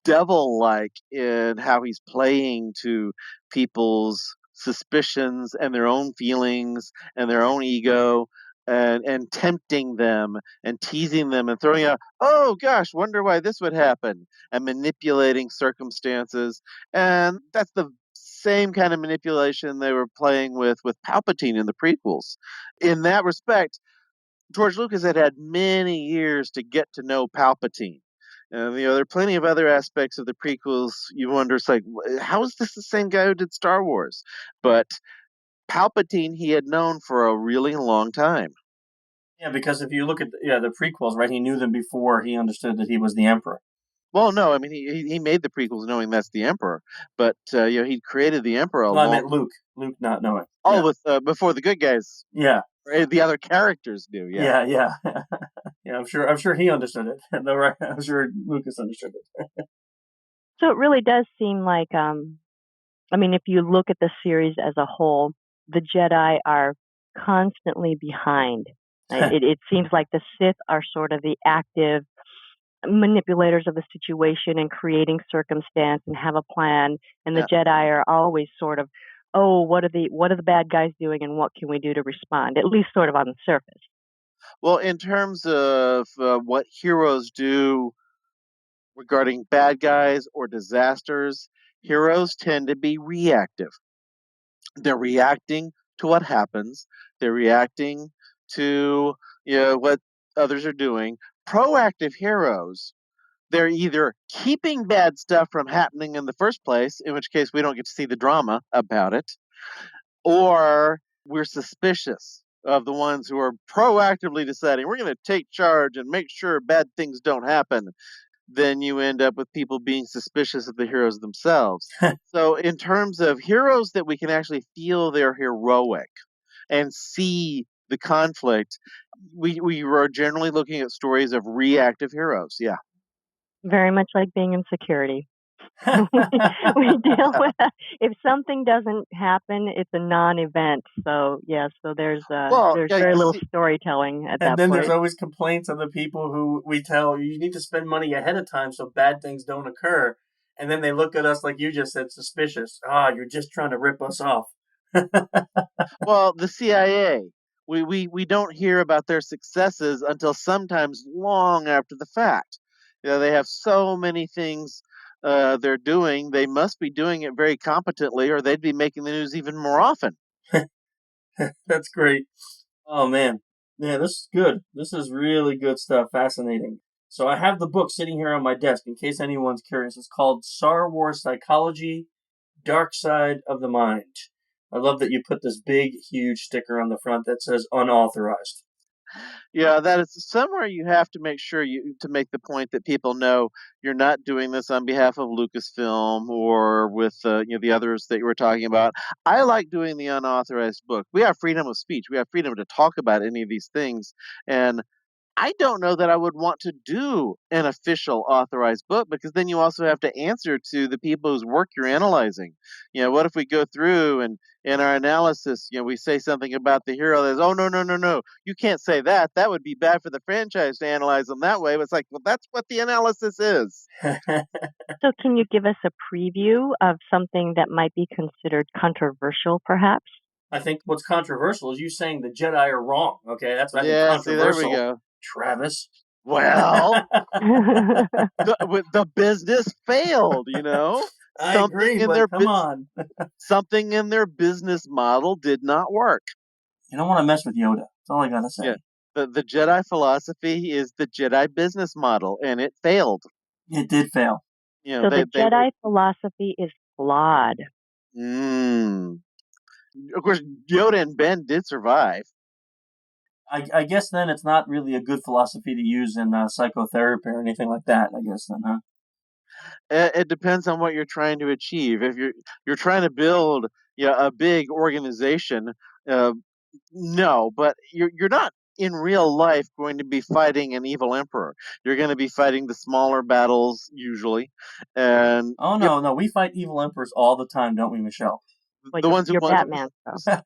devil-like in how he's playing to people's suspicions and their own feelings and their own ego, and tempting them and teasing them and throwing out, oh gosh, wonder why this would happen, and manipulating circumstances. And that's the same kind of manipulation they were playing with Palpatine in the prequels. In that respect, George Lucas had many years to get to know Palpatine. And there are plenty of other aspects of the prequels you wonder, it's like, how is this the same guy who did Star Wars? But Palpatine he had known for a really long time. Yeah, because if you look at the prequels, right, he knew them before he understood that he was the Emperor. Well, no, I mean he made the prequels knowing that's the Emperor, but he'd created the Emperor a Well, I long. meant Luke not knowing. Oh, Yeah. with before the good guys. Yeah. The other characters do. Yeah. Yeah. Yeah, I'm sure he understood it. I'm sure Lucas understood it. So it really does seem like, I mean, if you look at the series as a whole, the Jedi are constantly behind. Right? It seems like the Sith are sort of the active manipulators of the situation and creating circumstance and have a plan, and the Jedi are always sort of, oh, what are the bad guys doing and what can we do to respond, at least sort of on the surface. Well, in terms of what heroes do regarding bad guys or disasters, heroes tend to be reactive. They're reacting to what happens. They're reacting to what others are doing. Proactive heroes, they're either keeping bad stuff from happening in the first place, in which case we don't get to see the drama about it, or we're suspicious of the ones who are proactively deciding we're going to take charge and make sure bad things don't happen. Then you end up with people being suspicious of the heroes themselves. So, in terms of heroes that we can actually feel they're heroic and see the conflict, we are generally looking at stories of reactive heroes. Yeah. Very much like being in security. We deal with that. If something doesn't happen, it's a non-event. So yeah, so there's Well, yeah, very you little see, storytelling at And that then point. there's always complaints of the people who we tell you need to spend money ahead of time so bad things don't occur. And then they look at us like you just said, suspicious. You're just trying to rip us off. well, the CIA, we don't hear about their successes until sometimes long after the fact. They have so many things they're doing. They must be doing it very competently, or they'd be making the news even more often. That's great. Oh, man. Yeah, this is good. This is really good stuff. Fascinating. So I have the book sitting here on my desk in case anyone's curious. It's called Star Wars Psychology, Dark Side of the Mind. I love that you put this big, huge sticker on the front that says unauthorized. Yeah, that is somewhere you have to make sure you to make the point that people know you're not doing this on behalf of Lucasfilm or with the others that you were talking about. I like doing the unauthorized book. We have freedom of speech. We have freedom to talk about any of these things, and I don't know that I would want to do an official authorized book, because then you also have to answer to the people whose work you're analyzing. What if we go through and in our analysis, we say something about the hero that's, oh, no, no, no, no, you can't say that. That would be bad for the franchise to analyze them that way. But it's like, well, that's what the analysis is. So can you give us a preview of something that might be considered controversial, perhaps? I think what's controversial is you saying the Jedi are wrong. Okay, that's what I think Yeah, see, there we controversial. go. Travis. Well, the business failed, I agree, but come on. something in their business model did not work. You don't want to mess with Yoda. That's all I gotta say. Yeah. The Jedi philosophy is the Jedi business model, and it failed. It did fail. So the Jedi philosophy is flawed. Of course, Yoda and Ben did survive. I guess then it's not really a good philosophy to use in psychotherapy or anything like that. I guess then, huh? It depends on what you're trying to achieve. If you're trying to build a big organization, No, but you're not in real life going to be fighting an evil emperor. You're going to be fighting the smaller battles usually, and Oh you no, we fight evil emperors all the time, don't we, Michelle? know, Well, the ones who you're want. Batman, so.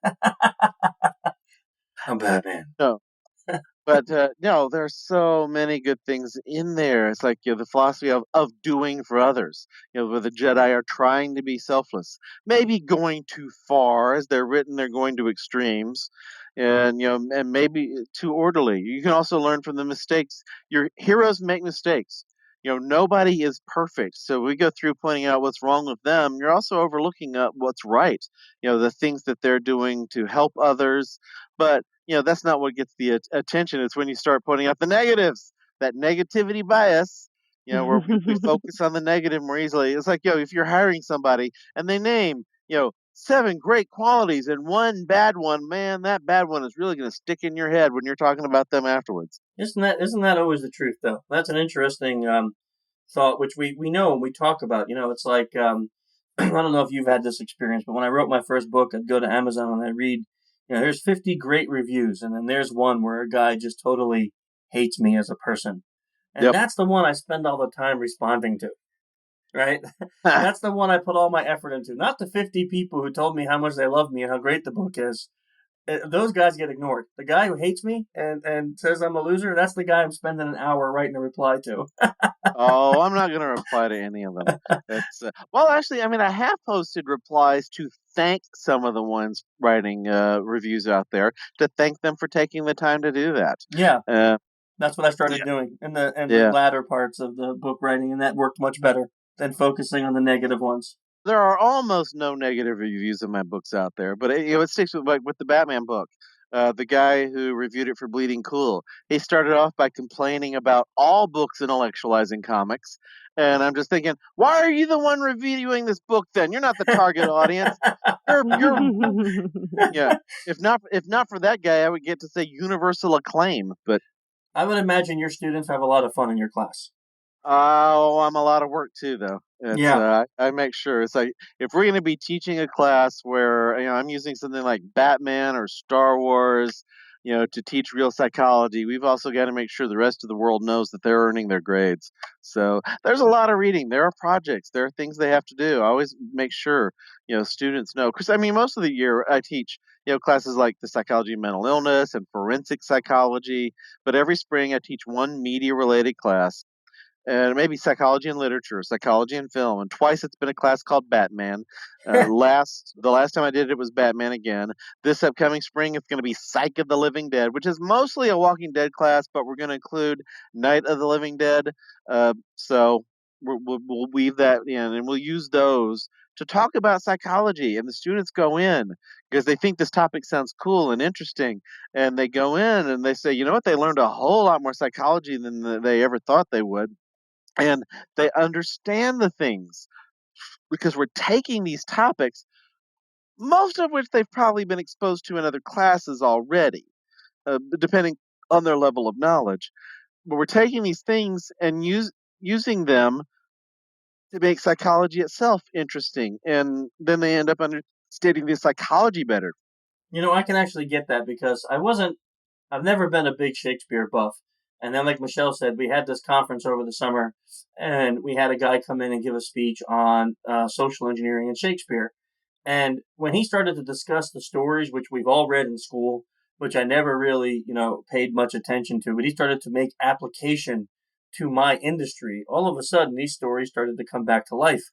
I'm Batman. No, but no, there's so many good things in there. It's like the philosophy of doing for others. Where the Jedi are trying to be selfless, maybe going too far as they're written. They're going to extremes, and and maybe too orderly. You can also learn from the mistakes. Your heroes make mistakes. Nobody is perfect, so we go through pointing out what's wrong with them. You're also overlooking what's right. The things that they're doing to help others, but that's not what gets the attention. It's when you start pointing out the negatives, that negativity bias, where we focus on the negative more easily. It's like, if you're hiring somebody and they name, 7 great qualities and one bad one, man, that bad one is really going to stick in your head when you're talking about them afterwards. Isn't that always the truth though? That's an interesting thought, which we know and we talk about. It's like I don't know if you've had this experience, but when I wrote my first book, I'd go to Amazon and I'd read, there's 50 great reviews, and then there's one where a guy just totally hates me as a person, and Yep. that's the one I spend all the time responding to. Right? That's the one I put all my effort into. Not the 50 people who told me how much they love me and how great the book is. Those guys get ignored. The guy who hates me and says I'm a loser, that's the guy I'm spending an hour writing a reply to. Oh, I'm not going to reply to any of them. That's well, actually, I mean, I have posted replies to thank some of the ones writing reviews out there, to thank them for taking the time to do that. Yeah, Uh, that's what I started yeah, doing in the yeah. latter parts of the book writing, and that worked much better than focusing on the negative ones. There are almost no negative reviews of my books out there, but it sticks with, like, with the Batman book. The guy who reviewed it for Bleeding Cool, he started off by complaining about all books intellectualizing comics, and I'm just thinking, why are you the one reviewing this book? Then you're not the target audience. You're yeah. If not for that guy, I would get to say universal acclaim, but I would imagine your students have a lot of fun in your class. oh, I'm a lot of work too, though. It's Yeah. I make sure it's like if we're going to be teaching a class where I'm using something like Batman or Star Wars, to teach real psychology, we've also got to make sure the rest of the world knows that they're earning their grades. So there's a lot of reading. There are projects. There are things they have to do. I always make sure students know, because I mean most of the year I teach classes like the psychology of mental illness and forensic psychology, but every spring I teach one media related class, and maybe psychology and literature, psychology and film, and twice it's been a class called Batman. The last time I did it was Batman again. This upcoming spring it's going to be Psych of the Living Dead, which is mostly a Walking Dead class, but we're going to include Night of the Living Dead. So we'll weave that in, and we'll use those to talk about psychology. And the students go in because they think this topic sounds cool and interesting, and they go in and they say, you know what, they learned a whole lot more psychology than they ever thought they would, and they understand the things because we're taking these topics, most of which they've probably been exposed to in other classes already, depending on their level of knowledge. But we're taking these things and using them to make psychology itself interesting, and then they end up understanding the psychology better. I can actually get that because I've never been a big Shakespeare buff. And then, like Michelle said, we had this conference over the summer, and we had a guy come in and give a speech on social engineering and Shakespeare. And when he started to discuss the stories, which we've all read in school, which I never really, paid much attention to, but he started to make application to my industry. All of a sudden, these stories started to come back to life.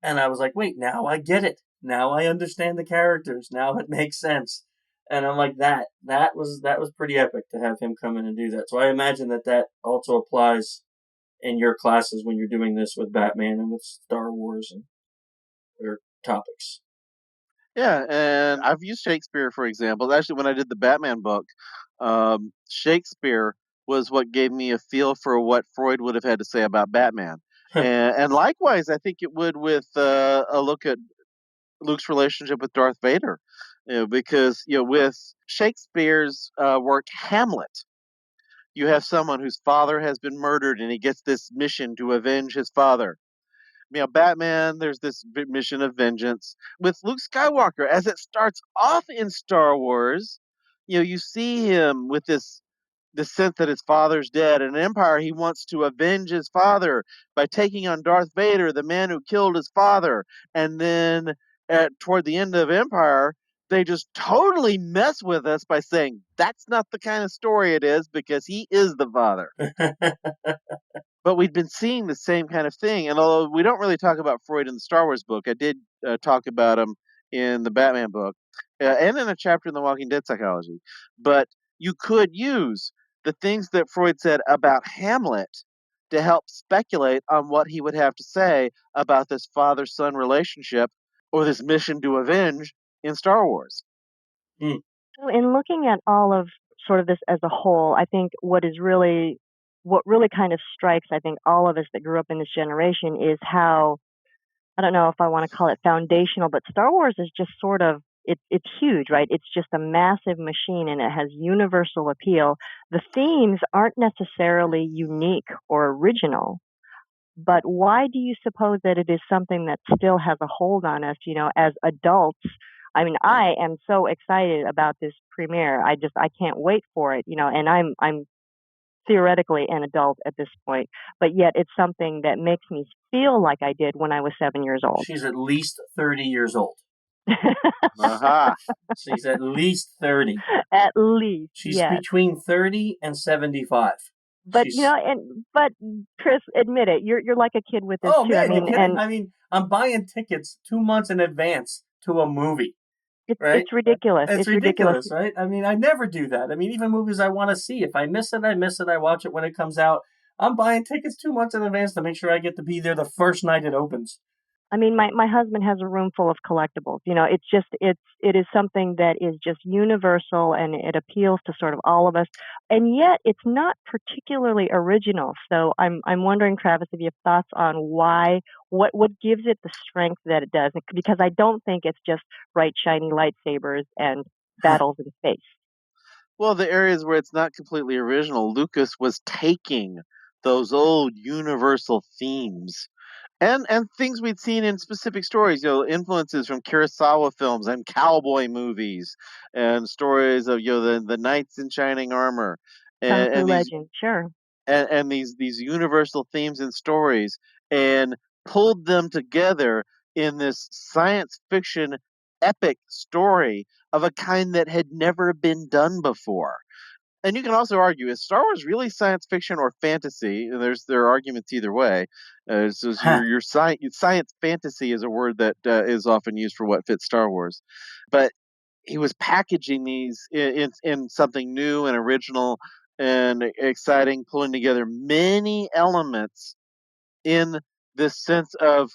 And I was like, wait, now I get it. Now I understand the characters. Now it makes sense. And I'm like, that was pretty epic to have him come in and do that. So I imagine that also applies in your classes when you're doing this with Batman and with Star Wars and other topics. Yeah, and I've used Shakespeare for example. Actually, when I did the Batman book, Shakespeare was what gave me a feel for what Freud would have had to say about Batman. And likewise, I think it would with a look at Luke's relationship with Darth Vader. Because with Shakespeare's work Hamlet, you have someone whose father has been murdered, and he gets this mission to avenge his father. Batman, there's this mission of vengeance with Luke Skywalker as it starts off in Star Wars. you see him with this sense that his father's dead. In Empire, he wants to avenge his father by taking on Darth Vader, the man who killed his father. And then toward the end of Empire, they just totally mess with us by saying that's not the kind of story it is because he is the father. But we've been seeing the same kind of thing. And although we don't really talk about Freud in the Star Wars book, I did talk about him in the Batman book and in a chapter in the Walking Dead psychology. But you could use the things that Freud said about Hamlet to help speculate on what he would have to say about this father-son relationship or this mission to avenge in Star Wars. Hmm. So in looking at all of sort of this as a whole, I think what really kind of strikes, I think, all of us that grew up in this generation is how, I don't know if I want to call it foundational, but Star Wars is just sort of, it's huge, right? It's just a massive machine and it has universal appeal. The themes aren't necessarily unique or original, but why do you suppose that it is something that still has a hold on us, as adults? I mean, I am so excited about this premiere. I can't wait for it, and I'm theoretically an adult at this point, but yet it's something that makes me feel like I did when I was 7 years old. She's at least 30 years old. Aha. She's at least 30. At least, She's yes. between 30 and 75. But She's, but Chris, admit it, you're like a kid with this oh too. man, you kidding? I mean, I'm buying tickets 2 months in advance to a movie. Right? It's ridiculous. It's ridiculous, right? I mean, I never do that. I mean, even movies I want to see, if I miss it, I miss it. I watch it when it comes out. I'm buying tickets 2 months in advance to make sure I get to be there the first night it opens. I mean, my husband has a room full of collectibles. It is something that is just universal and it appeals to sort of all of us. And yet it's not particularly original. So I'm wondering, Travis, if you have thoughts on what gives it the strength that it does, because I don't think it's just bright, shiny lightsabers and battles in space. Well, the areas where it's not completely original, Lucas was taking those old universal themes and things we'd seen in specific stories, influences from Kurosawa films and cowboy movies and stories of the knights in shining armor Kung and, Fu and these Legend, sure. and these universal themes and stories and pulled them together in this science fiction epic story of a kind that had never been done before. And you can also argue, is Star Wars really science fiction or fantasy? And there are arguments either way. So your science fantasy is a word that is often used for what fits Star Wars. But he was packaging these in something new and original and exciting, pulling together many elements in this sense of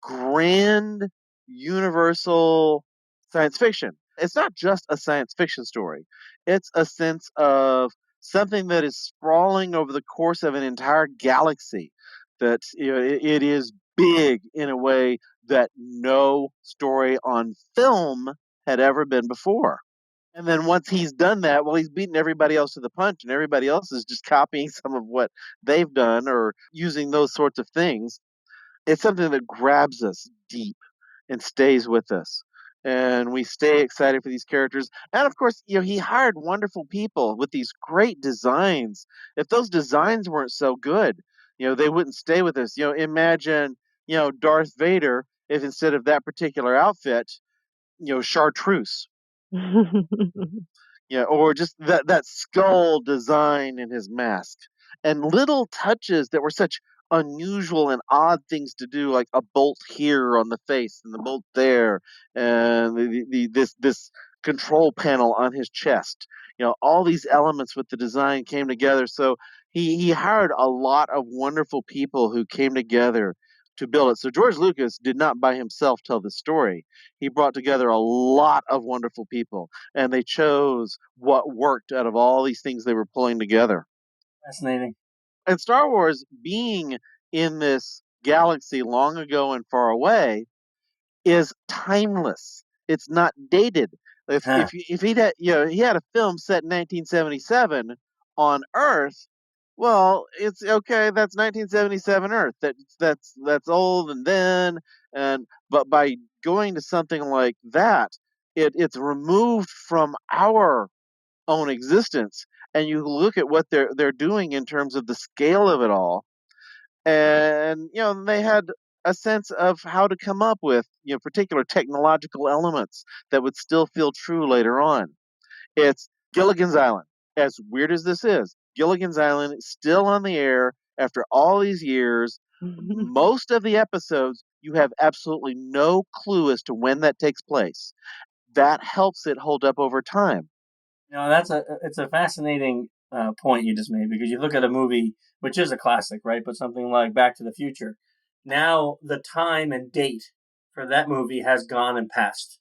grand universal science fiction. It's not just a science fiction story. It's a sense of something that is sprawling over the course of an entire galaxy. That it is big in a way that no story on film had ever been before. And then once he's done that, well, he's beaten everybody else to the punch, and everybody else is just copying some of what they've done or using those sorts of things. It's something that grabs us deep and stays with us. And we stay excited for these characters. And of course, he hired wonderful people with these great designs. If those designs weren't so good, they wouldn't stay with us. Imagine, Darth Vader if instead of that particular outfit, chartreuse. Yeah, or just that skull design in his mask, and little touches that were such unusual and odd things to do, like a bolt here on the face and the bolt there, and this control panel on his chest. All these elements with the design came together. So he hired a lot of wonderful people who came together to build it. So George Lucas did not by himself tell the story. He brought together a lot of wonderful people and they chose what worked out of all these things they were pulling together. Fascinating. And Star Wars being in this galaxy long ago and far away is timeless. It's not dated. If he had a film set in 1977 on Earth, well, it's okay. That's 1977 Earth. That's old and then but by going to something like that, it's removed from our own existence, and you look at what they're doing in terms of the scale of it all, and they had a sense of how to come up with particular technological elements that would still feel true later on. It's Gilligan's Island. As weird as this is, Gilligan's Island is still on the air after all these years. Most of the episodes, you have absolutely no clue as to when that takes place. That helps it hold up over time. It's a fascinating point you just made, because you look at a movie which is a classic, right? But something like Back to the Future, now the time and date for that movie has gone and passed.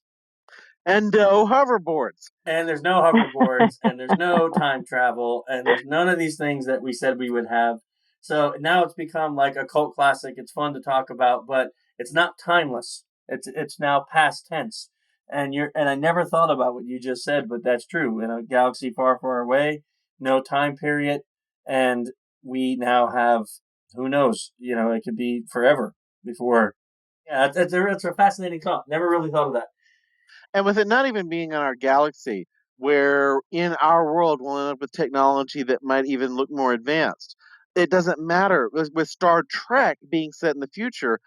And no hoverboards. And there's no hoverboards, and there's no time travel, and there's none of these things that we said we would have. So now it's become like a cult classic. It's fun to talk about, but it's not timeless. It's now past tense. And I never thought about what you just said, but that's true. In a galaxy far, far away, no time period, and we now have, who knows? It could be forever before. Yeah, it's a fascinating thought. Never really thought of that. And with it not even being on our galaxy, where in our world we'll end up with technology that might even look more advanced. It doesn't matter. With Star Trek being set in the future,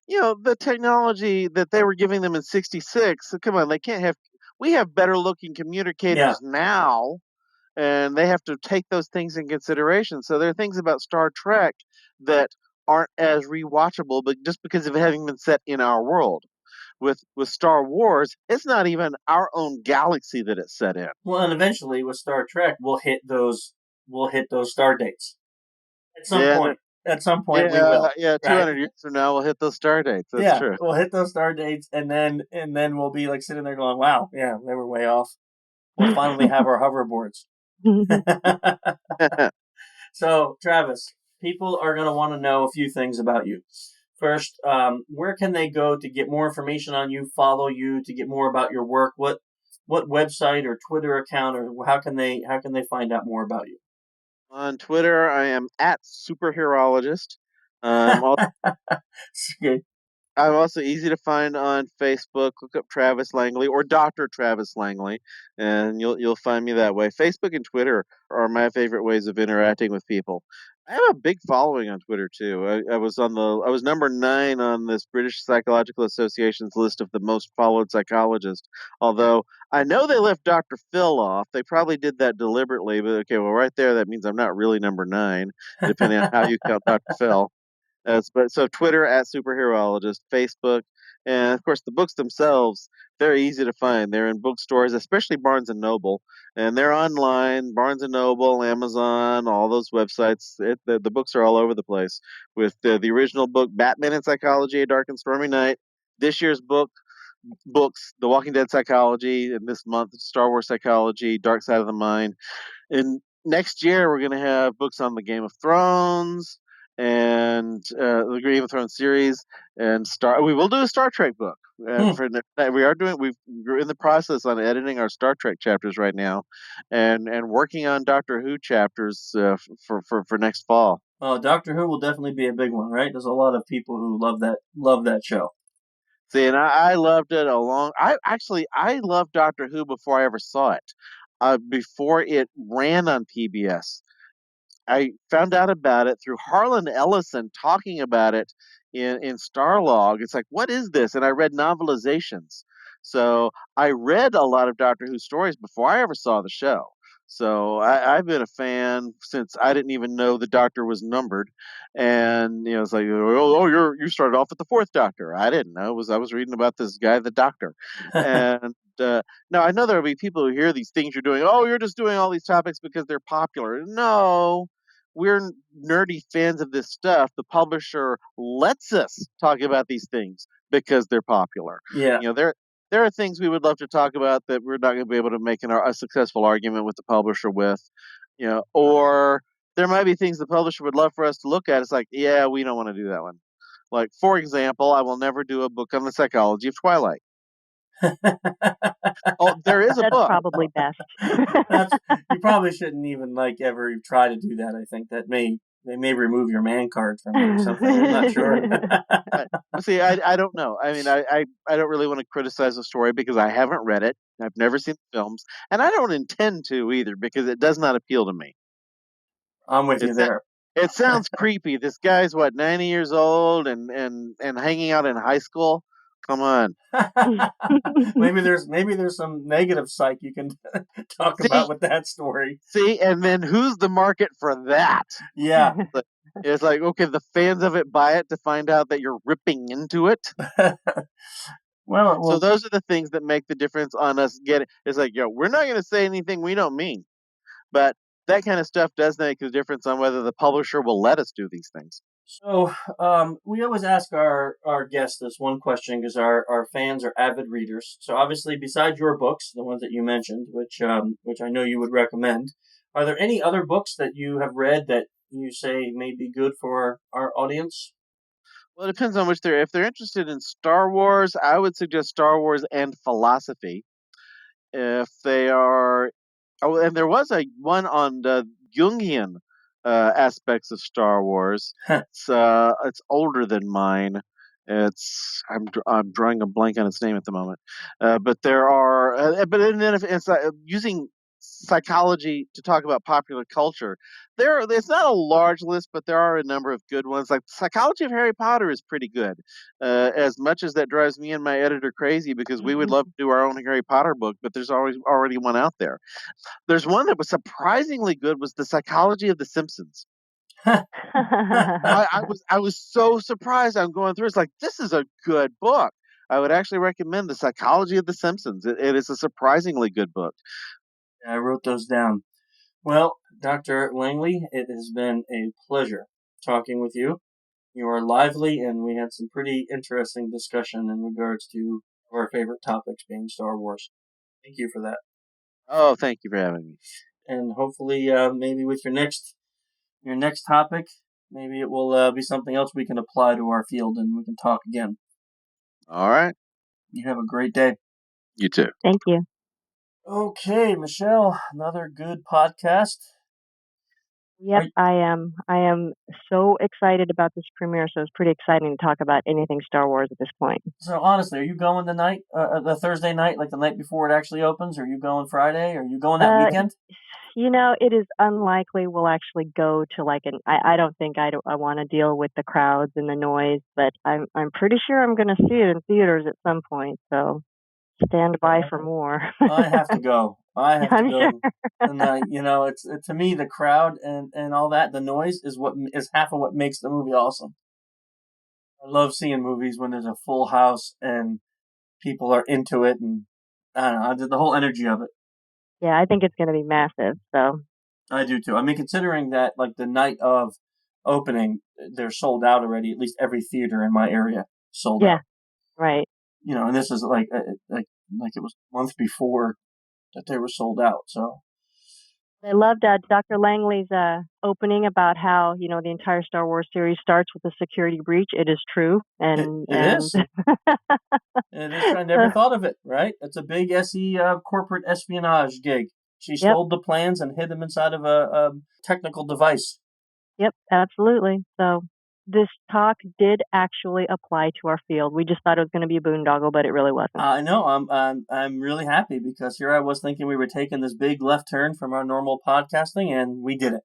the technology that they were giving them in 66, so come on, we have better looking Yeah. communicators now, and they have to take those things in consideration. So there are things about Star Trek that aren't as rewatchable, but just because of it having been set in our world. With Star Wars, it's not even our own galaxy that it's set in. Well, and eventually with Star Trek, we'll hit those star dates at some Yeah, point. At some point, we will. yeah. Right? 200 years from now, we'll hit those star dates. That's Yeah, true. we'll hit those star dates, and then we'll be like sitting there going, "Wow, yeah, they were way off." We'll finally have our hoverboards. So, Travis, people are going to want to know a few things about you. First, where can they go to get more information on you, follow you, to get more about your work? What website or Twitter account, or how can they find out more about you? On Twitter, I am at superheroologist. I'm also, Okay. I'm also easy to find on Facebook. Look up Travis Langley or Dr. Travis Langley, and you'll find me that way. Facebook and Twitter are my favorite ways of interacting with people. I have a big following on Twitter too. I was number 9 on this British Psychological Association's list of the most followed psychologists. Although I know they left Dr. Phil off. They probably did that deliberately, but okay, well, right there, that means I'm not really number 9, depending on how you count Dr. Phil. So Twitter at superheroologist, Facebook, and of course the books themselves. They're easy to find. They're in bookstores, especially Barnes and Noble, and they're online. Barnes and Noble, Amazon, all those websites. The books are all over the place. With the original book, Batman and Psychology: A Dark and Stormy Night. This year's books, The Walking Dead Psychology, and this month, Star Wars Psychology, Dark Side of the Mind. And next year we're going to have books on the Game of Thrones and the Game of Thrones series, and we will do a Star Trek book. Hmm. We're in the process on editing our Star Trek chapters right now, and working on Doctor Who chapters for next fall. Oh, Doctor Who will definitely be a big one, right? There's a lot of people who love that show. See, and I loved it I loved Doctor Who before I ever saw it. Before it ran on PBS. I found out about it through Harlan Ellison talking about it in Starlog. It's like, what is this? And I read novelizations. So I read a lot of Doctor Who stories before I ever saw the show. So I've been a fan since I didn't even know the Doctor was numbered, and it's like, oh, you started off with the fourth Doctor. I didn't know. I was reading about this guy, the Doctor, and now I know there will be people who hear these things you're doing. Oh, you're just doing all these topics because they're popular. No, we're nerdy fans of this stuff. The publisher lets us talk about these things because they're popular. Yeah. There are things we would love to talk about that we're not going to be able to make a successful argument with the publisher with, or there might be things the publisher would love for us to look at. It's like, yeah, we don't want to do that one. Like, for example, I will never do a book on the psychology of Twilight. Oh, there is a That's book. probably best. You probably shouldn't even ever try to do that. I think that may they may remove your man card from it or something. I'm not sure. See, I don't know. I mean, I don't really want to criticize the story because I haven't read it. I've never seen the films, and I don't intend to either because it does not appeal to me. I'm with you there. It sounds creepy. This guy's what, 90 years old and hanging out in high school. Come on. maybe there's some negative psych you can talk about with that story. See, and then who's the market for that? Yeah. It's like, okay, the fans of it buy it to find out that you're ripping into it. well, So those are the things that make the difference on us getting. It's like, we're not going to say anything we don't mean, but that kind of stuff does make a difference on whether the publisher will let us do these things. So we always ask our guests this one question because our fans are avid readers. So obviously, besides your books, the ones that you mentioned, which I know you would recommend, are there any other books that you have read that you say may be good for our audience? Well, it depends on which they're. If they're interested in Star Wars, I would suggest Star Wars and philosophy. If they are, and there was one on the Jungian aspects of Star Wars. It's older than mine. I'm drawing a blank on its name at the moment. But there are, but then if it's using psychology to talk about popular culture, it's not a large list, but there are a number of good ones. Like Psychology of Harry Potter is pretty good. As much as that drives me and my editor crazy because we would love to do our own Harry Potter book, but there's already one out there. There's one that was surprisingly good, was The Psychology of the Simpsons. I was so surprised. I'm going through. It's like, this is a good book. I would actually recommend The Psychology of the Simpsons. It is a surprisingly good book. I wrote those down. Well, Dr. Langley, it has been a pleasure talking with you. You are lively, and we had some pretty interesting discussion in regards to our favorite topics being Star Wars. Thank you for that. Oh, thank you for having me. And hopefully, maybe with your next topic, maybe it will be something else we can apply to our field, and we can talk again. All right. You have a great day. You too. Thank you. Okay, Michelle, another good podcast. Yep, I am so excited about this premiere, so it's pretty exciting to talk about anything Star Wars at this point. So honestly, are you going the Thursday night, like the night before it actually opens? Or are you going Friday? Or are you going that weekend? It is unlikely we'll actually go to I don't think I want to deal with the crowds and the noise, but I'm pretty sure I'm going to see it in theaters at some point, so stand by for more. I have to go. I have to go. Sure. And it's to me, the crowd and all that, the noise is half of what makes the movie awesome. I love seeing movies when there's a full house and people are into it, and I don't know, the whole energy of it. Yeah, I think it's going to be massive. So I do too. I mean, considering that like the night of opening, they're sold out already. At least every theater in my area sold out. Yeah, right. And this is like it was a month before that they were sold out. So I loved Dr. Langley's opening about how the entire Star Wars series starts with a security breach. It is true, and it is. It is. I never thought of it. Right? It's a big SE corporate espionage gig. She stole the plans and hid them inside of a technical device. Yep, absolutely. So this talk did actually apply to our field. We just thought it was going to be a boondoggle, but it really wasn't. I know. I'm really happy because here I was thinking we were taking this big left turn from our normal podcasting, and we did it.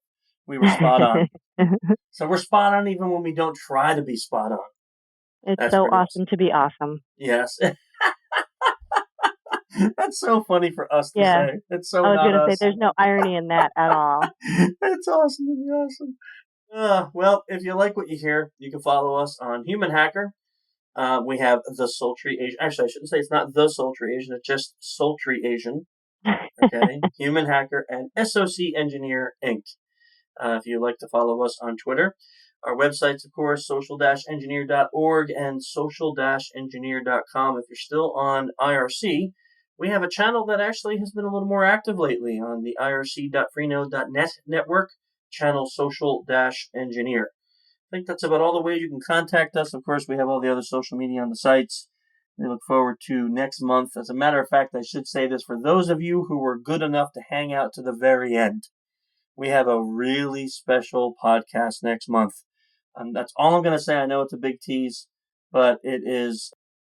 We were spot on. So we're spot on even when we don't try to be spot on. That's so awesome to be awesome. Yes. That's so funny for us to say. It's so. I was going to say there's no irony in that at all. It's awesome to be awesome. Well, if you like what you hear, you can follow us on Human Hacker. We have The Sultry Asian. Actually, I shouldn't say it's not The Sultry Asian. It's just Sultry Asian. Okay. Human Hacker and SOC Engineer Inc. If you'd like to follow us on Twitter. Our websites, of course, social-engineer.org and social-engineer.com. If you're still on IRC, we have a channel that actually has been a little more active lately on the irc.freenode.net network, channel social-engineer. I think that's about all the ways you can contact us. Of course, we have all the other social media on the sites. We look forward to next month. As a matter of fact, I should say this for those of you who were good enough to hang out to the very end. we have a really special podcast next month. That's all I'm going to say. I know it's a big tease, but it is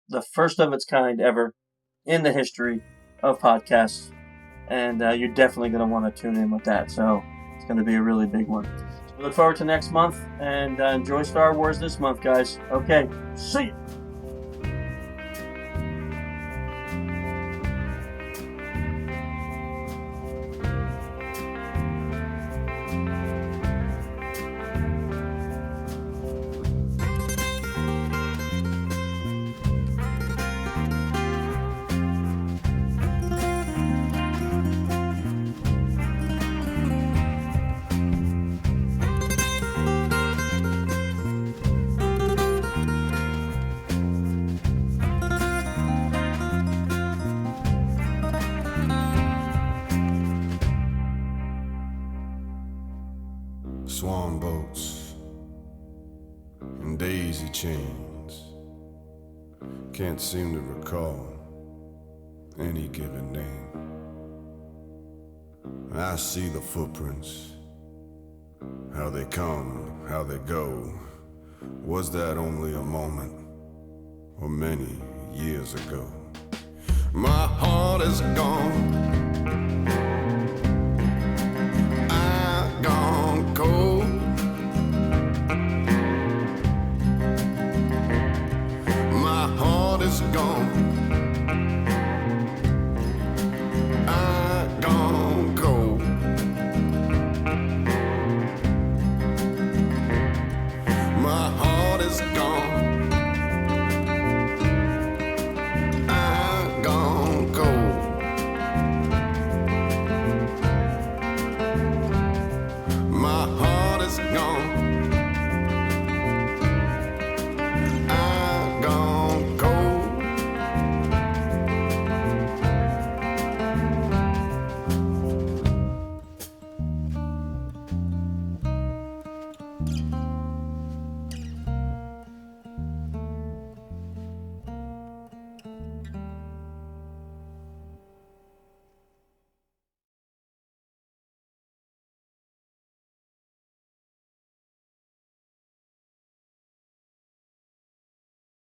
the first of its kind ever in the history of podcasts. And you're definitely going to want to tune in with that. So it's going to be a really big one. So we look forward to next month, and enjoy Star Wars this month, guys. Okay, see you. Swan boats and daisy chains. Can't seem to recall any given name. I see the footprints, how they come, how they go. Was that only a moment or many years ago? My heart is gone,